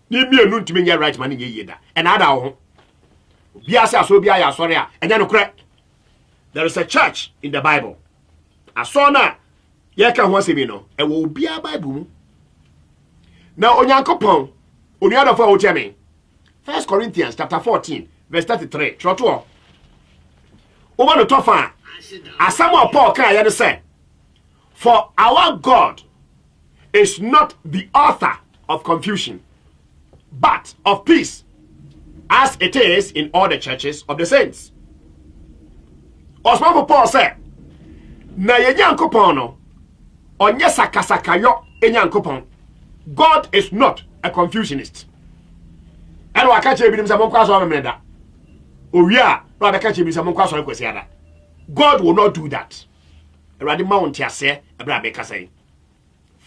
ni mienu ntimi ye right man ye yeda and ada ho obi ase aso obi aya asore a enya dokre there is a church in the Bible asona ye ka ho asemi no e wo obi a Bible mu na Onyankopon oni adofo wo teme 1 Corinthians chapter 14 verse 33 troto Over the tofa. As someone Paul can say, for our God is not the author of confusion, but of peace, as it is in all the churches of the saints. Osman Paul said, na yenyankopon no onye sakasakayo enyankopon. God is not a confusionist. And wa ka che bi nim se monkwa so memeda. Owia no abeka che bi se monkwa so kwesi ada. God will not do that. Erade mount ase ebra be ka say.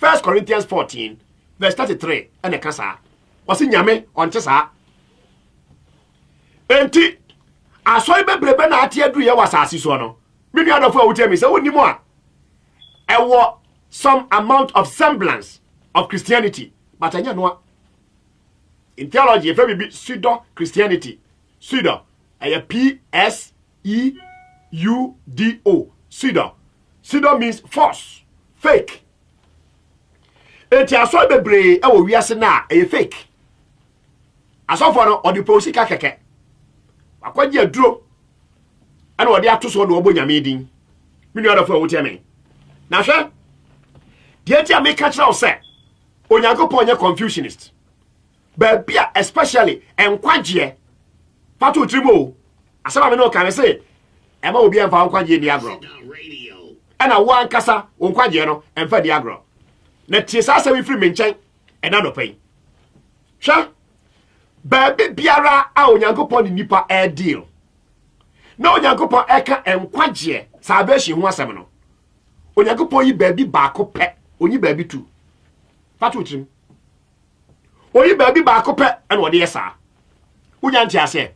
1 Corinthians 14 verse 33 ene ka sa. Wasi nyame onche sa. Enti asoy bebrebe na ate adu ye wasase so no. Minu adofo awuti mi say wonimu a ewo some amount of semblance of Christianity, but anya no. In theology, if we be pseudo Christianity, pseudo, P-S-E-U-D-O, pseudo. Pseudo means false, fake. Enti aso bebre e wo wiase na e fake. Aso for no odi posika keke. Akwaje aduro. Ana odi atoso no obonyame din. Mini oda for wo tiame. Na hwe. Die tia me catch now say Onyankopon ye confusionist. But bia especially enkwaje fatu trimo. Asaba me no kan say e ma obi enfa nkwaje ni agro. Ana wo ankasa onkwaje no enfa di agro. Na tie sa se we free me nchen e na do pen. Hwa ba biara a Onyankopon ni nipa e deal. Na Onyankopon eka enkwaje salvation ho asem no. Onyankopon yi baabi baako pe, onyi baabi tu. Fatu trim. Oyi baabi baako pe ena ode yesa. Unya nti ase.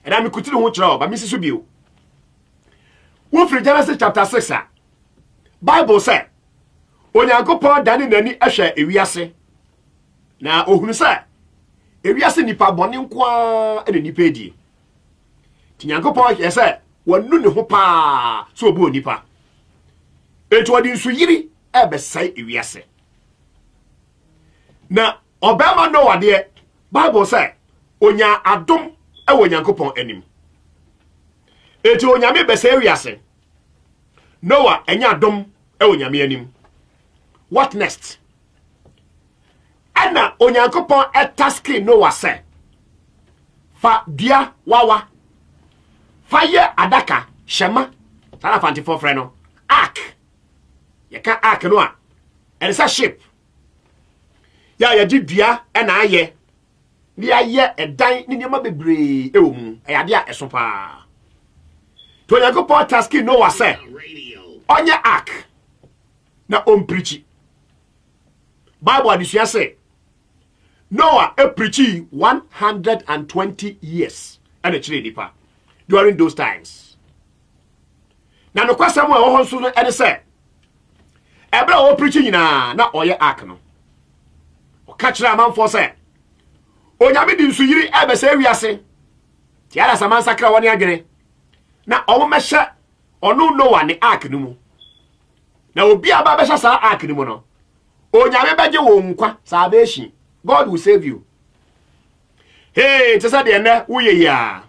Ena me kutiri ho kire o, ba misi so bio. Wo free Genesis chapter 6 a. Bible say Onyankopon dane nani ahwe ewiase. Na ohunu say ewiase nipa bone nkoa ena nipa edi. Tinyankopon ye say wonu ne ho pa so obu onipa. Etu odi nsu yiri ebesai ewiase. Na Obama no wade Bible say onya adom e Onyankopon anim. Etu onyame besai ewiase. Noah enya adom e onyame anim. What next? Ana Onyankopon etaski Noah say fa dia wawa fire adaka shema tara fanti for friend no ark. You can't ark no a. And it's a ship. Ya ya dua e na aye. Ni aye edan ni nyama bebre e wo mu. E ade a eso pa. To Onyankopon taski Noah say. Onye ark na preachi. Bible adisua say Noah preachi 120 years and a chire nipa during those times. Na no kwasam a wo honso no e say ebra o preaching na oye ark no o catch na man for say onyame di nsu yiri ebese wiase ti ara saman sakra woni agene na o mehye onu Noah ne ark no mu na obi aba behye sa ark no mu no onyame beje wo nkwa salvation. God will save you. Hey, tesa de na wo ye ya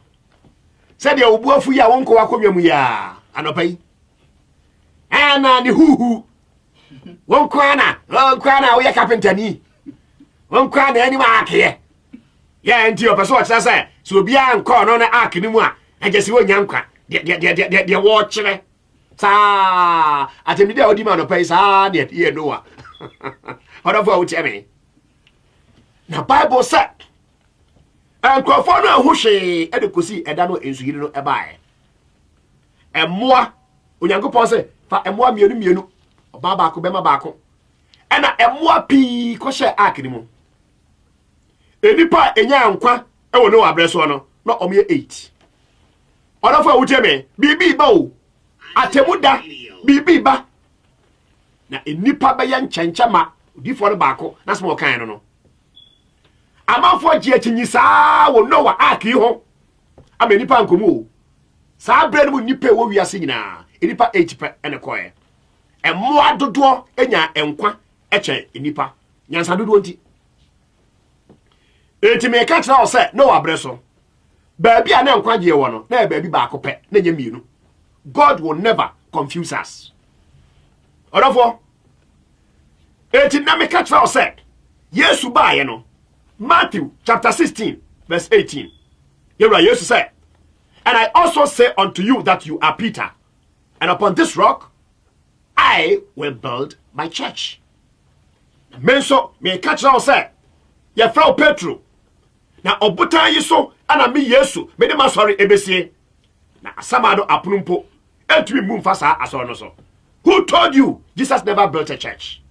said ya obu afu ya wonko akonwam ya anopai ana ni huhu wonko ana wo ya carpenter ni wonko ana ani ma akye ya enti opeso o say so obi an ko no na ark ni mu a agesi wo nyankwa de wo kire sa atemi de odi ma anopai sa de ye Noah odafu a wo tiame na Bible say Enkrofo no ahwohwe e de kosi eda no ensuyiri no ebae. Emoa Onyankopon se fa emoa mienu oba baako bema baako. Ena emoa pi ko hye ark ni mu. Enipa enya nkwa e wo no abreso no na omye 8. Onafo awuteme bibi ba o. Atemuda bibi ba. Na enipa ba ya nchenchama odifo no baako na smo kan no no. Amafo ji atinyi saa wo Noah ark yi ho amenipa nkomu saa bre no nipa wo wiase nyina enipa 8 pe ene koye emmoa dodo enya enkwa eche enipa nyansa dodo nti eti me ka tira o se Noah bre so baabi a na enkwa je wo no na baabi baako pe na nya mienu God will never confuse us. Therefore, 18 Namika Charles said, Yes, you buy, Matthew chapter 16, verse 18. Jesus said, and I also say unto you that you are Peter, and upon this rock I will build my church. Menso me catch now say, ye frau Petro. Na obutan yi so ana me Yesu, me de masori ebesie. Na asamado apunumpo, entumi mumfa sa asoro no so. Who told you Jesus never built a church?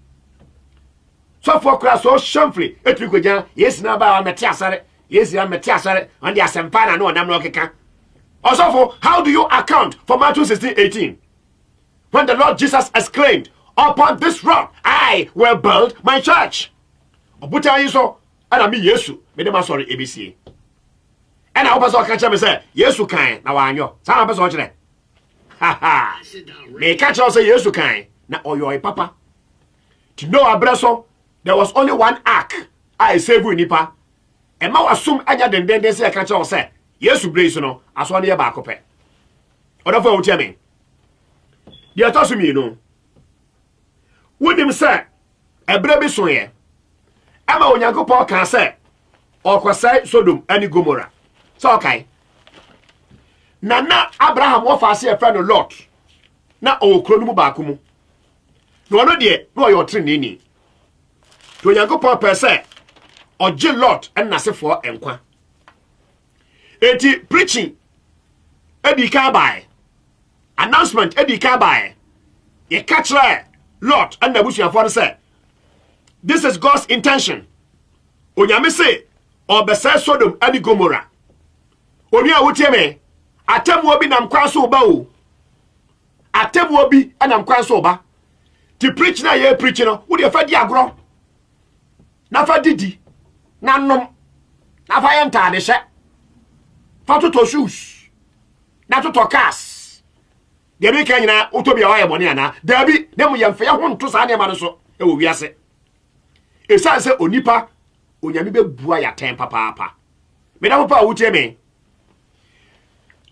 So for class so shamefully, etumi kwejan, yes na ba meti asare, yes ya meti asare, on the asempa na no nam no keka. Also for, how do you account for Matthew 16:18? When the Lord Jesus exclaimed, upon this rock I will build my church. Obuta yi so ana me Yesu me de masori ABC. And I was catch me say Yesu kan na wanyo. Sa na person kire. Ha ha. Me catch us say Yesu kan na oyo papa. To know abreso there was only one ark I save you nipa. E ma wasum anya denden say catch us say Yesu brace no aso na ye ba akopɛ. Odofo wo tia me. Dia tosu mi no. Wonim say ebre bi so ye. Ama Onyankopɔn kan say okosai Sodom ani Gomorrah. So okay. Na Abraham wo fa se e friend Lot. Na o kro no mu ba ko mu. No no de no yo trene ni. To Onyankopɔn pe say oje Lot en nasefo enkwa. Eti preaching edi ka bai. Announcement edi ka bai. Ye catch Lot and Nabusiafo say this is God's intention. Onyame say obese Sodom and Gomorrah. Oni a wotie me atemu obi nam kwan so ba o. Atemu obi anam kwan so ba. Ti preach na ye preach no, wo de fa di agro. Na fa didi. Na nom. Na fa yenta de hye. Fa to shoes. Na to cars. De bi kan nyina utobia wa ye bone ana. Da bi dem yemfa ye ho nto sa ne ma no so e wo wiase. Esa se onipa onyame be bua ya ten papa. Me da papa wutie me.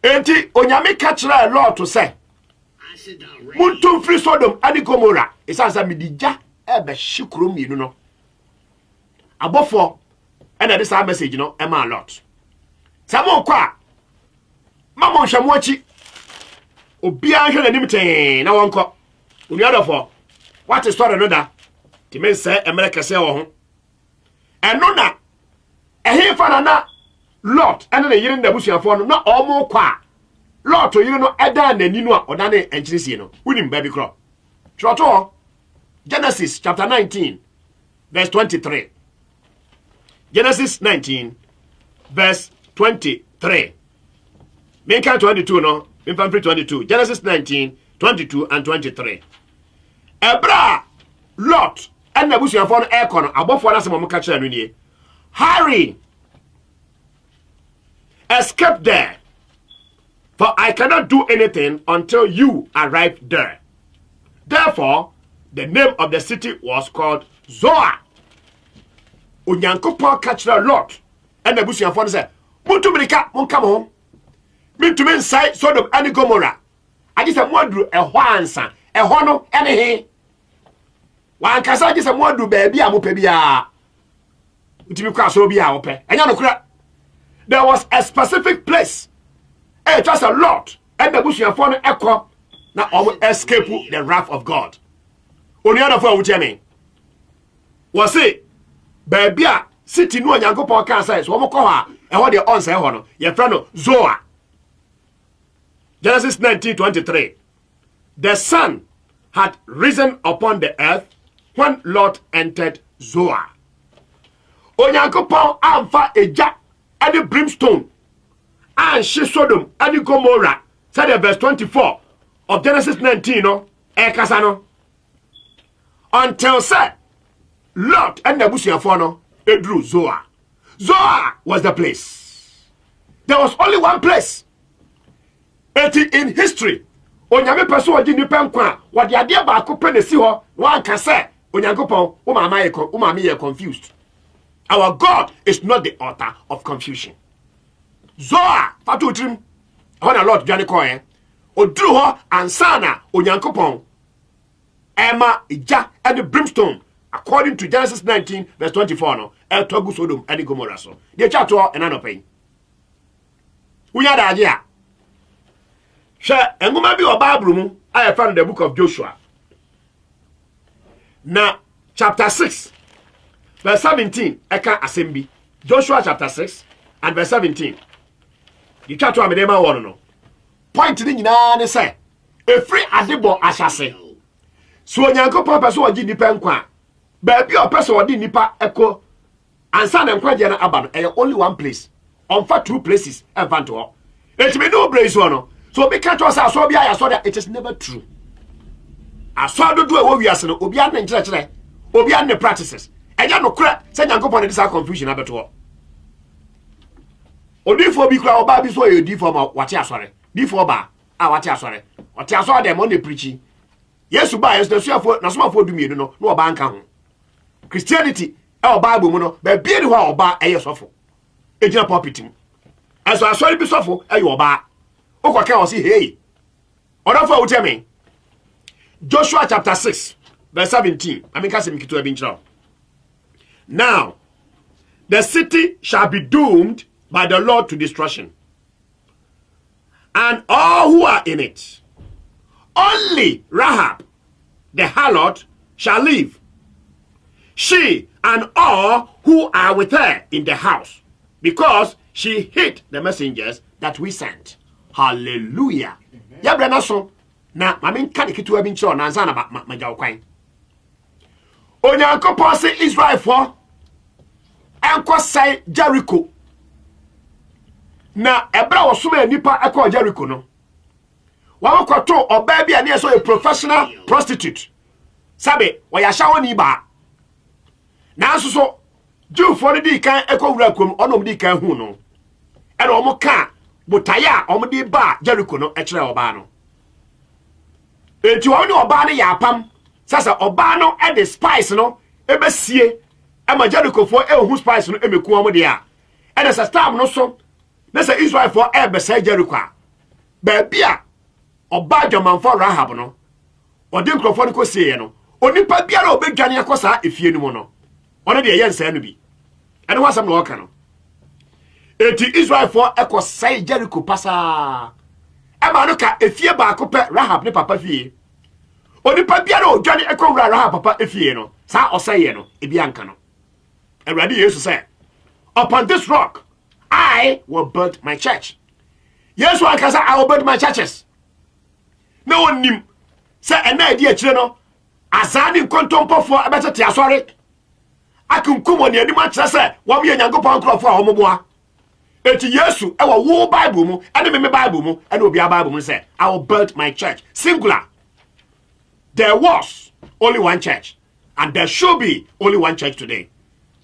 Enti onyame ka kira Lot to say Muntum free Sodom and Gomorrah. Esa se midija e be hikro mienu no. Abofo and this message no e ma Lot. Samo kwa mama hwamo achi obi an hwe nanim ten na wonko. Oni adofo what is story no da? Ti men say America say wo ho. Eno na ehe fa na Lot ene na yire ndabusuafo no na omo kwa Lot yire no eda na ninu a oda na enchirisie no unim baby crop troto Genesis chapter 19 verse 23. Genesis 19 verse 23. Make 22 no infantry 22. Genesis 19 22 and 23. Ebra Lot and Nabusiafo no ekon abofo na se mo ka kira no nie. Hurry, escape there, for I cannot do anything until you arrive there. Therefore, the name of the city was called Zoar. Onyankopɔn ka kira Lot and Nabusiafo no say, "Mutumrika mon come home. Mintumen nsai Sodom and Gomorrah. Agi se mo aduru ɛhɔ ansa. Ɛhɔ no ɛne he. Wan kasa agi se mo aduru baabi a mo pɛ bia. Utimi kwa so bia wo pɛ. Enya no kura. There was a specific place. It was a lot. And Nabusiafo no ekɔ na escape the wrath of God. Oni adafo a wutie me. Wo say baabi a city no Onyankopɔn ka say so mo kɔ ha ɛhɔ de onsa ɛhɔ no. Ye fra no Zoar. Genesis 19:23. The sun had risen upon the earth when Lot entered Zoar. Onyankopɔn amfa eja and brimstone and she Sodom and Gomorrah. Said verse 24 of Genesis 19 no ekasa no. Until said Lot and Nabusiafo no edru Zoar. Zoar was the place. There was only one place. In history, Onyame person odi nipa nkwa wode ade ba ko pe na si ho wan ka say Onyankopɔn wo mama ye confused. Our God is not the author of confusion. Zoar fatu trim. When a Lord Johnny Coy, oduru ho ansana onyankopon Emma ija and the brimstone according to Genesis 19 verse 24 no el togu Sodom and Gomorrah so de chato enanopen unya da age a hwe enguma bi o Bible mu I found the book of Joshua na chapter 6 verse 17 eka assembly Joshua chapter 6 and verse 17 the chato amedema wono no point ni nyina ne say efri adebo ahyase so onyankopon person ogi nipa nkwa ba bi o person odi nipa eko ansa na nkwa je na aba no only one place on for two places event ho it me no brace no so be catch us aso bia ya so that it is never true aso dodo e wo wiase no obi an nkire kire obi an practices eja no kra se nyankopon dey say confusion abeto ho odifo bi kra oba bi so ye odifo ma wate asore difo ba a wate asore wate asore dem on dey preaching Yesu ba yesu suafo na somafo dumienu no na oba nka ho Christianity e oba agbo mu no ba bie ni ho oba eye sofo ejina pulpit mu aso asori bi sofo eye oba okwa o si hey odafo wo tell Joshua chapter 6 verse 17 I mean ka se mikitu abi nchira now the city shall be doomed by the Lord to destruction and all who are in it. Only Rahab, the harlot, shall live, she and all who are with her in the house, because she hid the messengers that we sent. Hallelujah. Ya brana so na mamin kade kitu abi ncho na anza na majaw kwan. Onyankopon se Israel for enko sai Jericho. Na ebra wo soma nipa ekọ Jericho no. Wa kwato oba bia na so a professional prostitute sabe wa ya shawo ni ba na so Jew for di kan ekowura kom onom di kan hu no e no mo ka botaya om di ba Jericho no e kire oba no enti wo ni oba no ya pam sasa oba no e the spice no e besie e ma Jericho for e hu spice no e meku om di a e na sa stam no so na sa Israel for e be sa Jericho ba bia oba Jamanfo Rahab no odi nkrofo no ko sie no onipa biara obedwane akosa efie no mu no one de yensa no bi ene wasam no oka no eti Israel for ekosai Jericho pasa e ma no ka efie ba akopɛ Rahab ne papa fie onipa biara odwane ekowura Rahab papa efie no sa osai no ebi anka no Awurade Yesu say upon this rock I will build my church. Yesu akasa I will build my churches. No one nim say ena idea kire no azani nkontompofo abetete asori akunkumo ne anim akire say wo me Nyankopon nkrofo a homoboa eti Yesu e wo Bible mu ene me Bible mu ene obi Bible mu say I will build my church singular. There was only one church and there should be only one church today.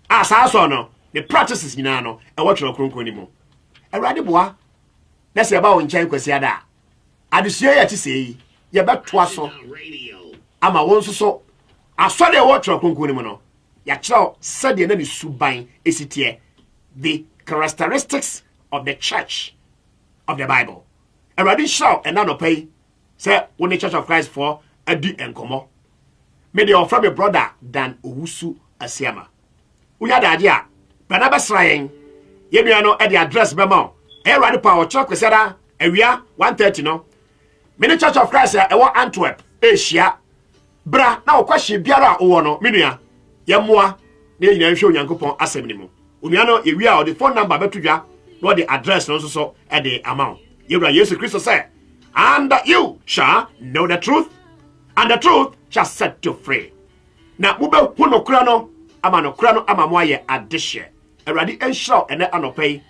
As also no the practices nyina no e wo kire kronkron ni mu Awurade boa na se ba wo nchen kwasi ada adesua ya tisei ye beto aso ama won so aso de wo tro konkon mu no ya kire sade na ni suban esitie the characteristics of the church of the Bible. Already show and no pay say when the Church of Christ for adi enkomo me dey offer me brother Dan Owusu Asiama unya da ade a bana besrayen ye nua no e the address be ma e rade pa o kire kwesada awia 1:30 no Many Church of Christ e wo Antwerp Asia bra na okwahye biara wo no menua ye moa na nyina hwe Onyankopon asem ni mu onua no ewia o the phone number betudwa no the address no so e the amount yewra Jesus Christ say and you shall know the truth and the truth shall set you free na mube hu no kura no ama mo aye adehye Awurade enhira ene anopai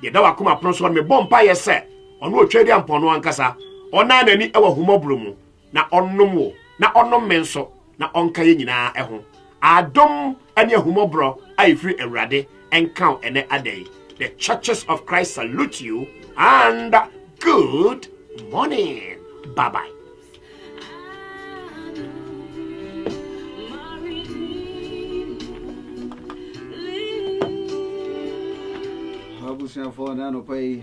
ye da wakoma pronso me bompa ye se ono otwedi ampono ankasa ona nani ewa humobro mu na onnom wo na onnom menso na onka ye nyina eho adom ane humobro ayefri Awurade enka ene adai. The churches of Christ salute you and good morning. Bye bye. Habusia for nano pay.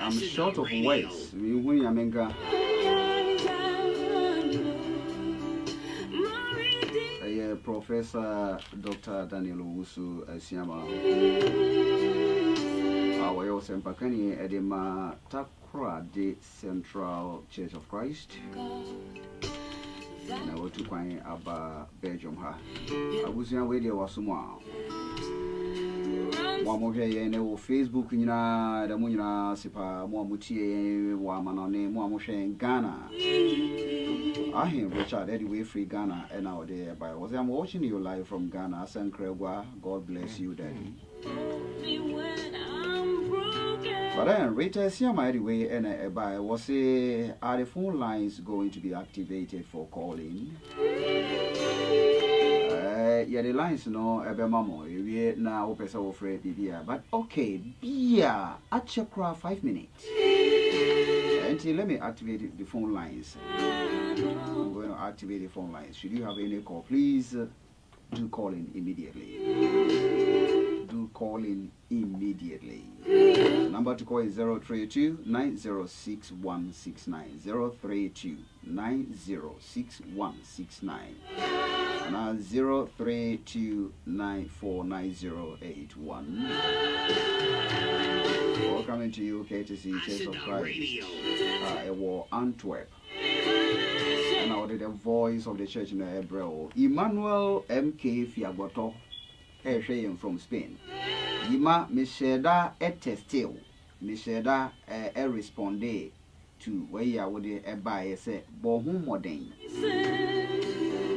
I'm short of words. When you menga. Professor Dr. Daniel Owusu Asiama. Our Sempakani Edema Takra de Central Church of Christ. Na watu kwanye aba Belgium ha. Abusia wedi wasumwa. Mwa mohwe ye ne wo Facebook nyina da mu nyina sipa mwa mutie wa manone mwa mohwe Ghana. Ahim Richard anyway free Ghana and out there by was I'm watching you live from Ghana. Sankregwa, God bless you, Daddy. But then Rita Siama anyway and by was are the phone lines going to be activated for calling? Yeah, the lines no ebemamo we na opesa wo free bibia but okay bia achekra 5 minutes. Until let me activate the phone lines. I'm going to activate the phone lines. Should you have any call, please do call in immediately. Do call in immediately. The number to call is 032-906-169. 032-906-169. Now 032-949081. Welcome to you, courtesy Church of Christ. War Antwerp. And I did the voice of the church in the Hebrew. Emmanuel M.K. Fiagoto, from Spain. Ima Misheda etestil. Misheda responde to where you would a buy say bohum modern.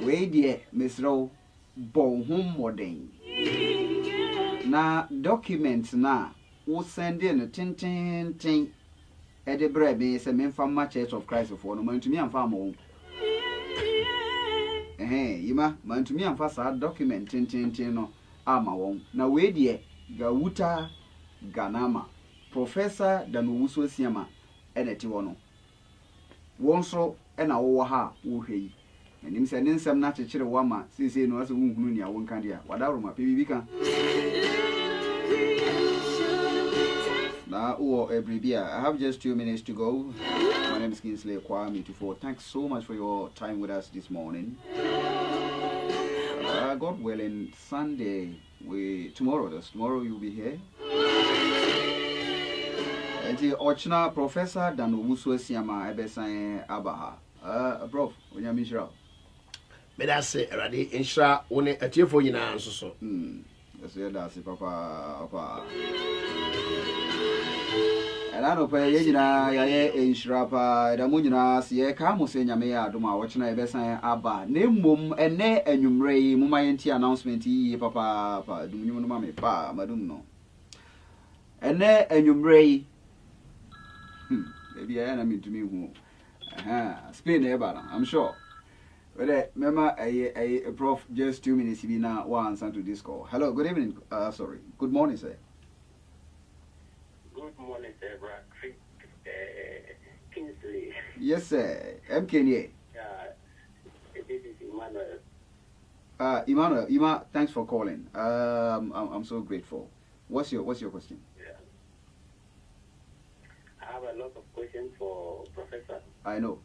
Way dear Miss Row bohum modern. Na documents na wo send in a tin Edebre be se memfa Church of Christ for no man to me amfa mo. Yima man to me amfa sa document tin no ama won. Na we de Gawuta Ganama Professor Danowusu Asiama eneti wono. Won so e na wo ha wo hwe yi. Enim se ne nsem na chechire wo ama sese no ase hunhunu ni awon kan dia. Wadaro ma pebi kan. Now, I have just 2 minutes to go. My name is Kingsley Kwame Tufo. Thanks so much for your time with us this morning. God willing, Sunday, tomorrow you'll be here. And the Ochna Professor Danowusu Asiama Ebesan Abaha. Prof, when you mean Medase, ready, insha, one a tear for you now, so. That's it, Papa. And I don't pay Yena, in Shrapa, the Munina, see, come, Senya Mea, Duma, watching a Bessan Abba, name mum, and ne, and you may, Mumayanti announcement, Papa, do you know, Mammy, Pa, Madumno. And ne, and you may, maybe I am to me who, Spain, I'm sure. But remember, a prof, just 2 minutes, be now one answer to this call. Hello, good evening, sorry, good morning, sir. Good morning, sir. Kingsley. Yes, sir. M. Kenya. This is Emmanuel. Emmanuel, thanks for calling. I'm so grateful. What's your question? Yeah. I have a lot of questions for Professor. I know.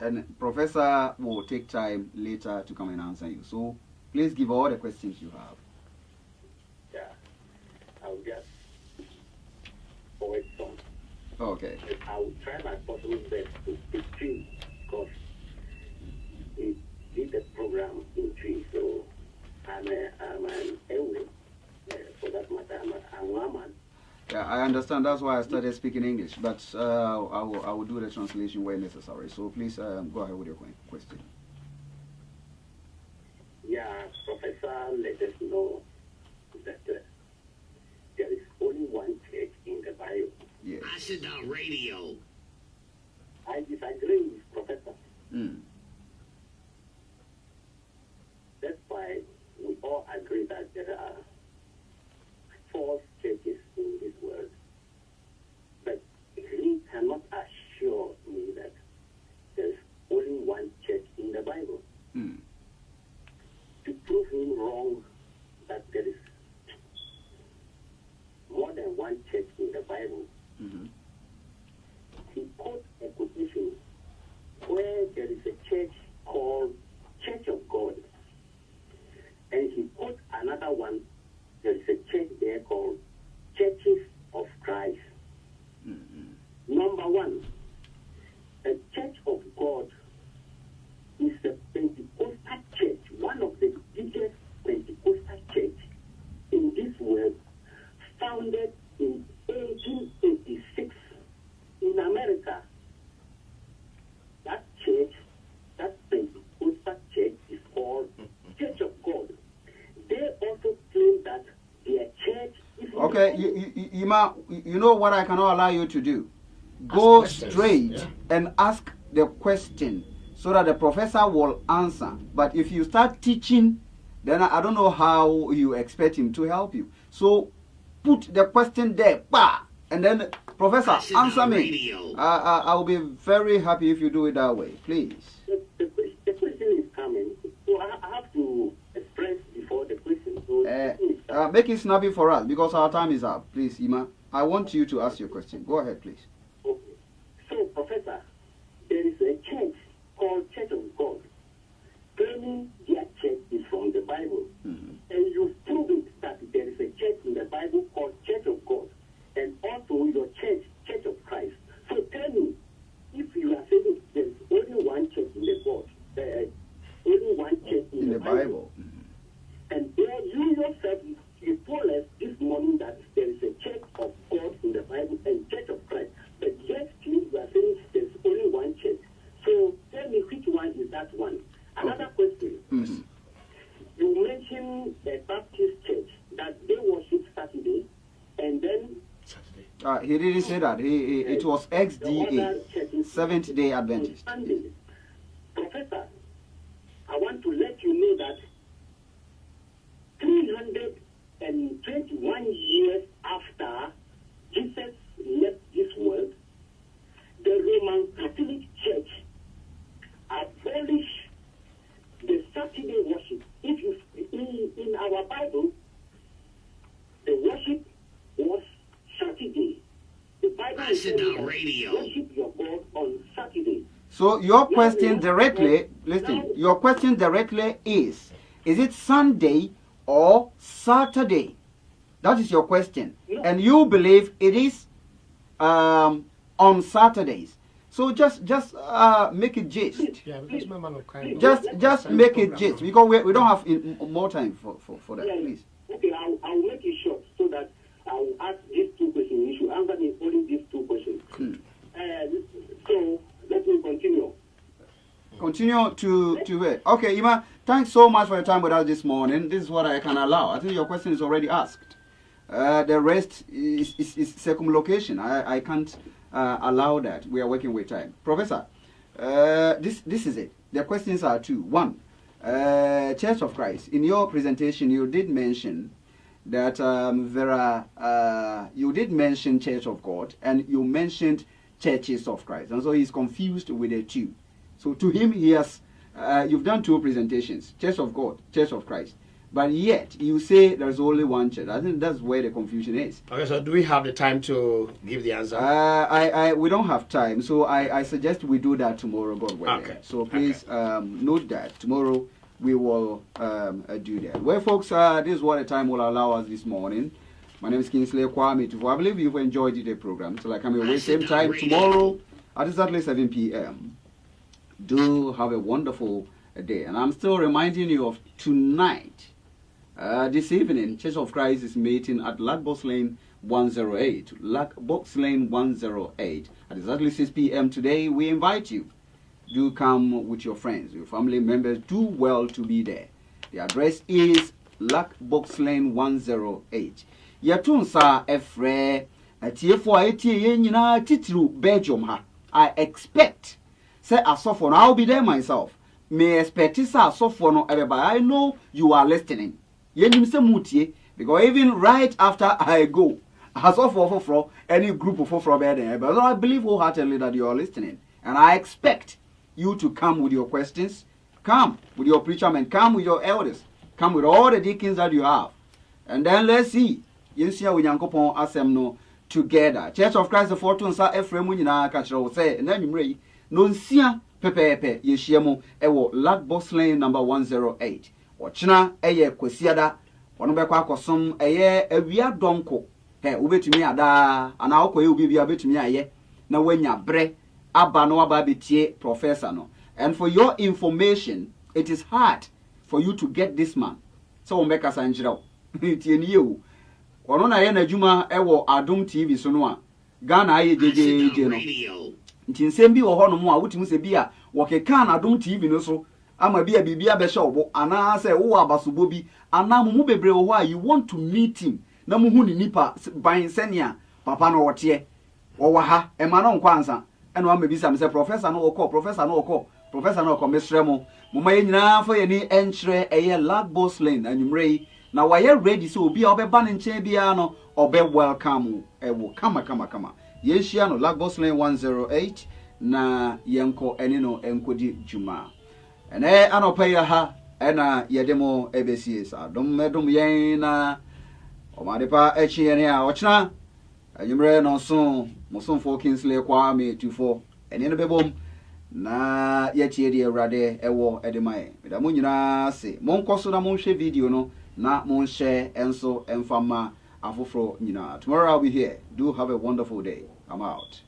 And Professor will take time later to come and answer you. So please give all the questions you have. Yeah. I'll just forward some. Okay. I will try my possible best to speak true because we did the program in tree, so I'm an Ewe. For that matter, I'm a man. Yeah, I understand. That's why I started speaking English. But I will do the translation where necessary. So please go ahead with your question. Yeah, Professor, let us know that there is only one church in the Bible. Yes. Acid Radio. I disagree with Professor. That's why we all agree that there are false churches in this world. But he cannot assure me that there's only one church in the Bible. To prove him wrong that there is more than one church in the Bible, Okay, you know what I cannot allow you to do? Go straight and ask the question so that the professor will answer. But if you start teaching, then I don't know how you expect him to help you. So put the question there, and then professor, answer me. I'll be very happy if you do it that way, please. The question is coming, so I have to express before the question. So make it snappy for us because our time is up. Please, Ima, I want you to ask your question. Go ahead, please. Okay. So, Professor, there is a church called Church of God. Claiming their church is from the Bible. Mm-hmm. And you prove it that there is a church in the Bible called Church of God. And also your church, Church of Christ. So tell me, if you are saying there's only one church in the God, only one church in the Bible. Mm-hmm. And there you yourself, you told us this morning that there is a church of God in the Bible and Church of Christ. But yet you are saying there's only one church. So tell me which one is that one? Another question. Mm-hmm. You mentioned the Baptist church that they worship Saturday and then he didn't say that. It was XDA, Seventh Day Adventist. Sunday. Professor, I want to let you know that 321 years after Jesus left this world, the Roman Catholic Church abolished the Saturday worship. If you in our Bible, the worship was Saturday. The Bible says worship your God on Saturday. So your question directly, listen, your question directly is it Sunday or Saturday? That is your question. No. And you believe it is on Saturdays. So just make it gist. Yeah, because my man will kind Just make it gist because we don't have more time for that, please. Okay, I'll make it short so that I'll ask these two questions. You should answer me only these two questions. So let me continue. Continue to wait. Okay, Ima, thanks so much for your time with us this morning. This is what I can allow. I think your question is already asked. The rest is circumlocation. I can't allow that. We are working with time. Professor, this is it. The questions are two. One, Church of Christ. In your presentation, you did mention that there are, you did mention Church of God and you mentioned Churches of Christ. And so he's confused with the two. So to him, he has, you've done two presentations, Church of God, Church of Christ. But yet, you say there's only one church. I think that's where the confusion is. Okay, so do we have the time to give the answer? We don't have time, so I suggest we do that tomorrow, God willing. Okay. So please note that. Tomorrow we will do that. Well, folks, this is what the time will allow us this morning. My name is Kingsley Kwame. I believe you've enjoyed the program. So like I'm away same time tomorrow at exactly 7 p.m. Do have a wonderful day. And I'm still reminding you of tonight. This evening, Church of Christ is meeting at Lackbox Lane 108. Lackbox Lane 108 at exactly 6 p.m. today. We invite you. Do come with your friends, your family members. Do well to be there. The address is Lackbox Lane 108. Yatunsa Efre Atiefo Aiti Yenina Titru Belgium ha. I expect say Asofo. I'll be there myself. May expect say Asofo no everybody. I know you are listening. Because even right after I go, as of any group of from there, but I believe wholeheartedly that you are listening. And I expect you to come with your questions, come with your preachermen, come with your elders, come with all the deacons that you have. And then let's see. You see how Yankopon Asemno together. Church of Christ the Fortune Sa Ephraim Munina Kachro say, and then you may non sia pepe yeshiamo ewo Lackbox Lane number 108. Ochina eye kwesiada wono be kwa kosom eye awia donko he ubetumi ada ana okoye obi bia betumi aye na wanya bre aba no aba betie professor no. And for your information, it is hard for you to get this man. So we make us anjiraw tie ni yewu wono na ye na adwuma ewo Adom TV so no a Ghana aye jejeje no nti nsem bi wo ho no mo a wutimu se bi a wokeka na Adom TV no so ama bia bibia be hye obo ana se wo abasobo bi ana mu bebre wo ho a you want to meet him na muhu ni nipa ban sɛnea papa no wɔteɛ wɔwɔ ha ɛma no nkɔ ansa ɛna wama bisa me sɛ professor no wɔkɔ professor no wɔkɔ mesrɛ mo moma yɛ nyinaa fa yɛni ɛnkyerɛ ɛyɛ Lagos Lane anwummerɛ yi na wɔyɛ ready sɛ obi a ɔbɛba ne nkyɛn biara no ɔbɛ welcome ɛwɔ kama yɛnhyia no Lagos Lane 108 na yɛnkɔ ɛne no ɛnkɔdi dwuma ɛnɛ anɔpa yi ha ɛna yɛde mo ɛbɛsie saa dom yɛn na ɔmade pa ɛkyi yɛne a ɔkyena anwummerɛ no so mosomfo Kingsley Kwame Tufo ɛne no bɛbom na yɛtie deɛ Awurade ɛwɔ ɛde ma yɛn meda mo nyinaa se monkɔ so na monhwɛ video no na monhyɛ ɛnso ɛmfa ma afoforo nyinaa. Tomorrow I'll be here. Do have a wonderful day. I'm out.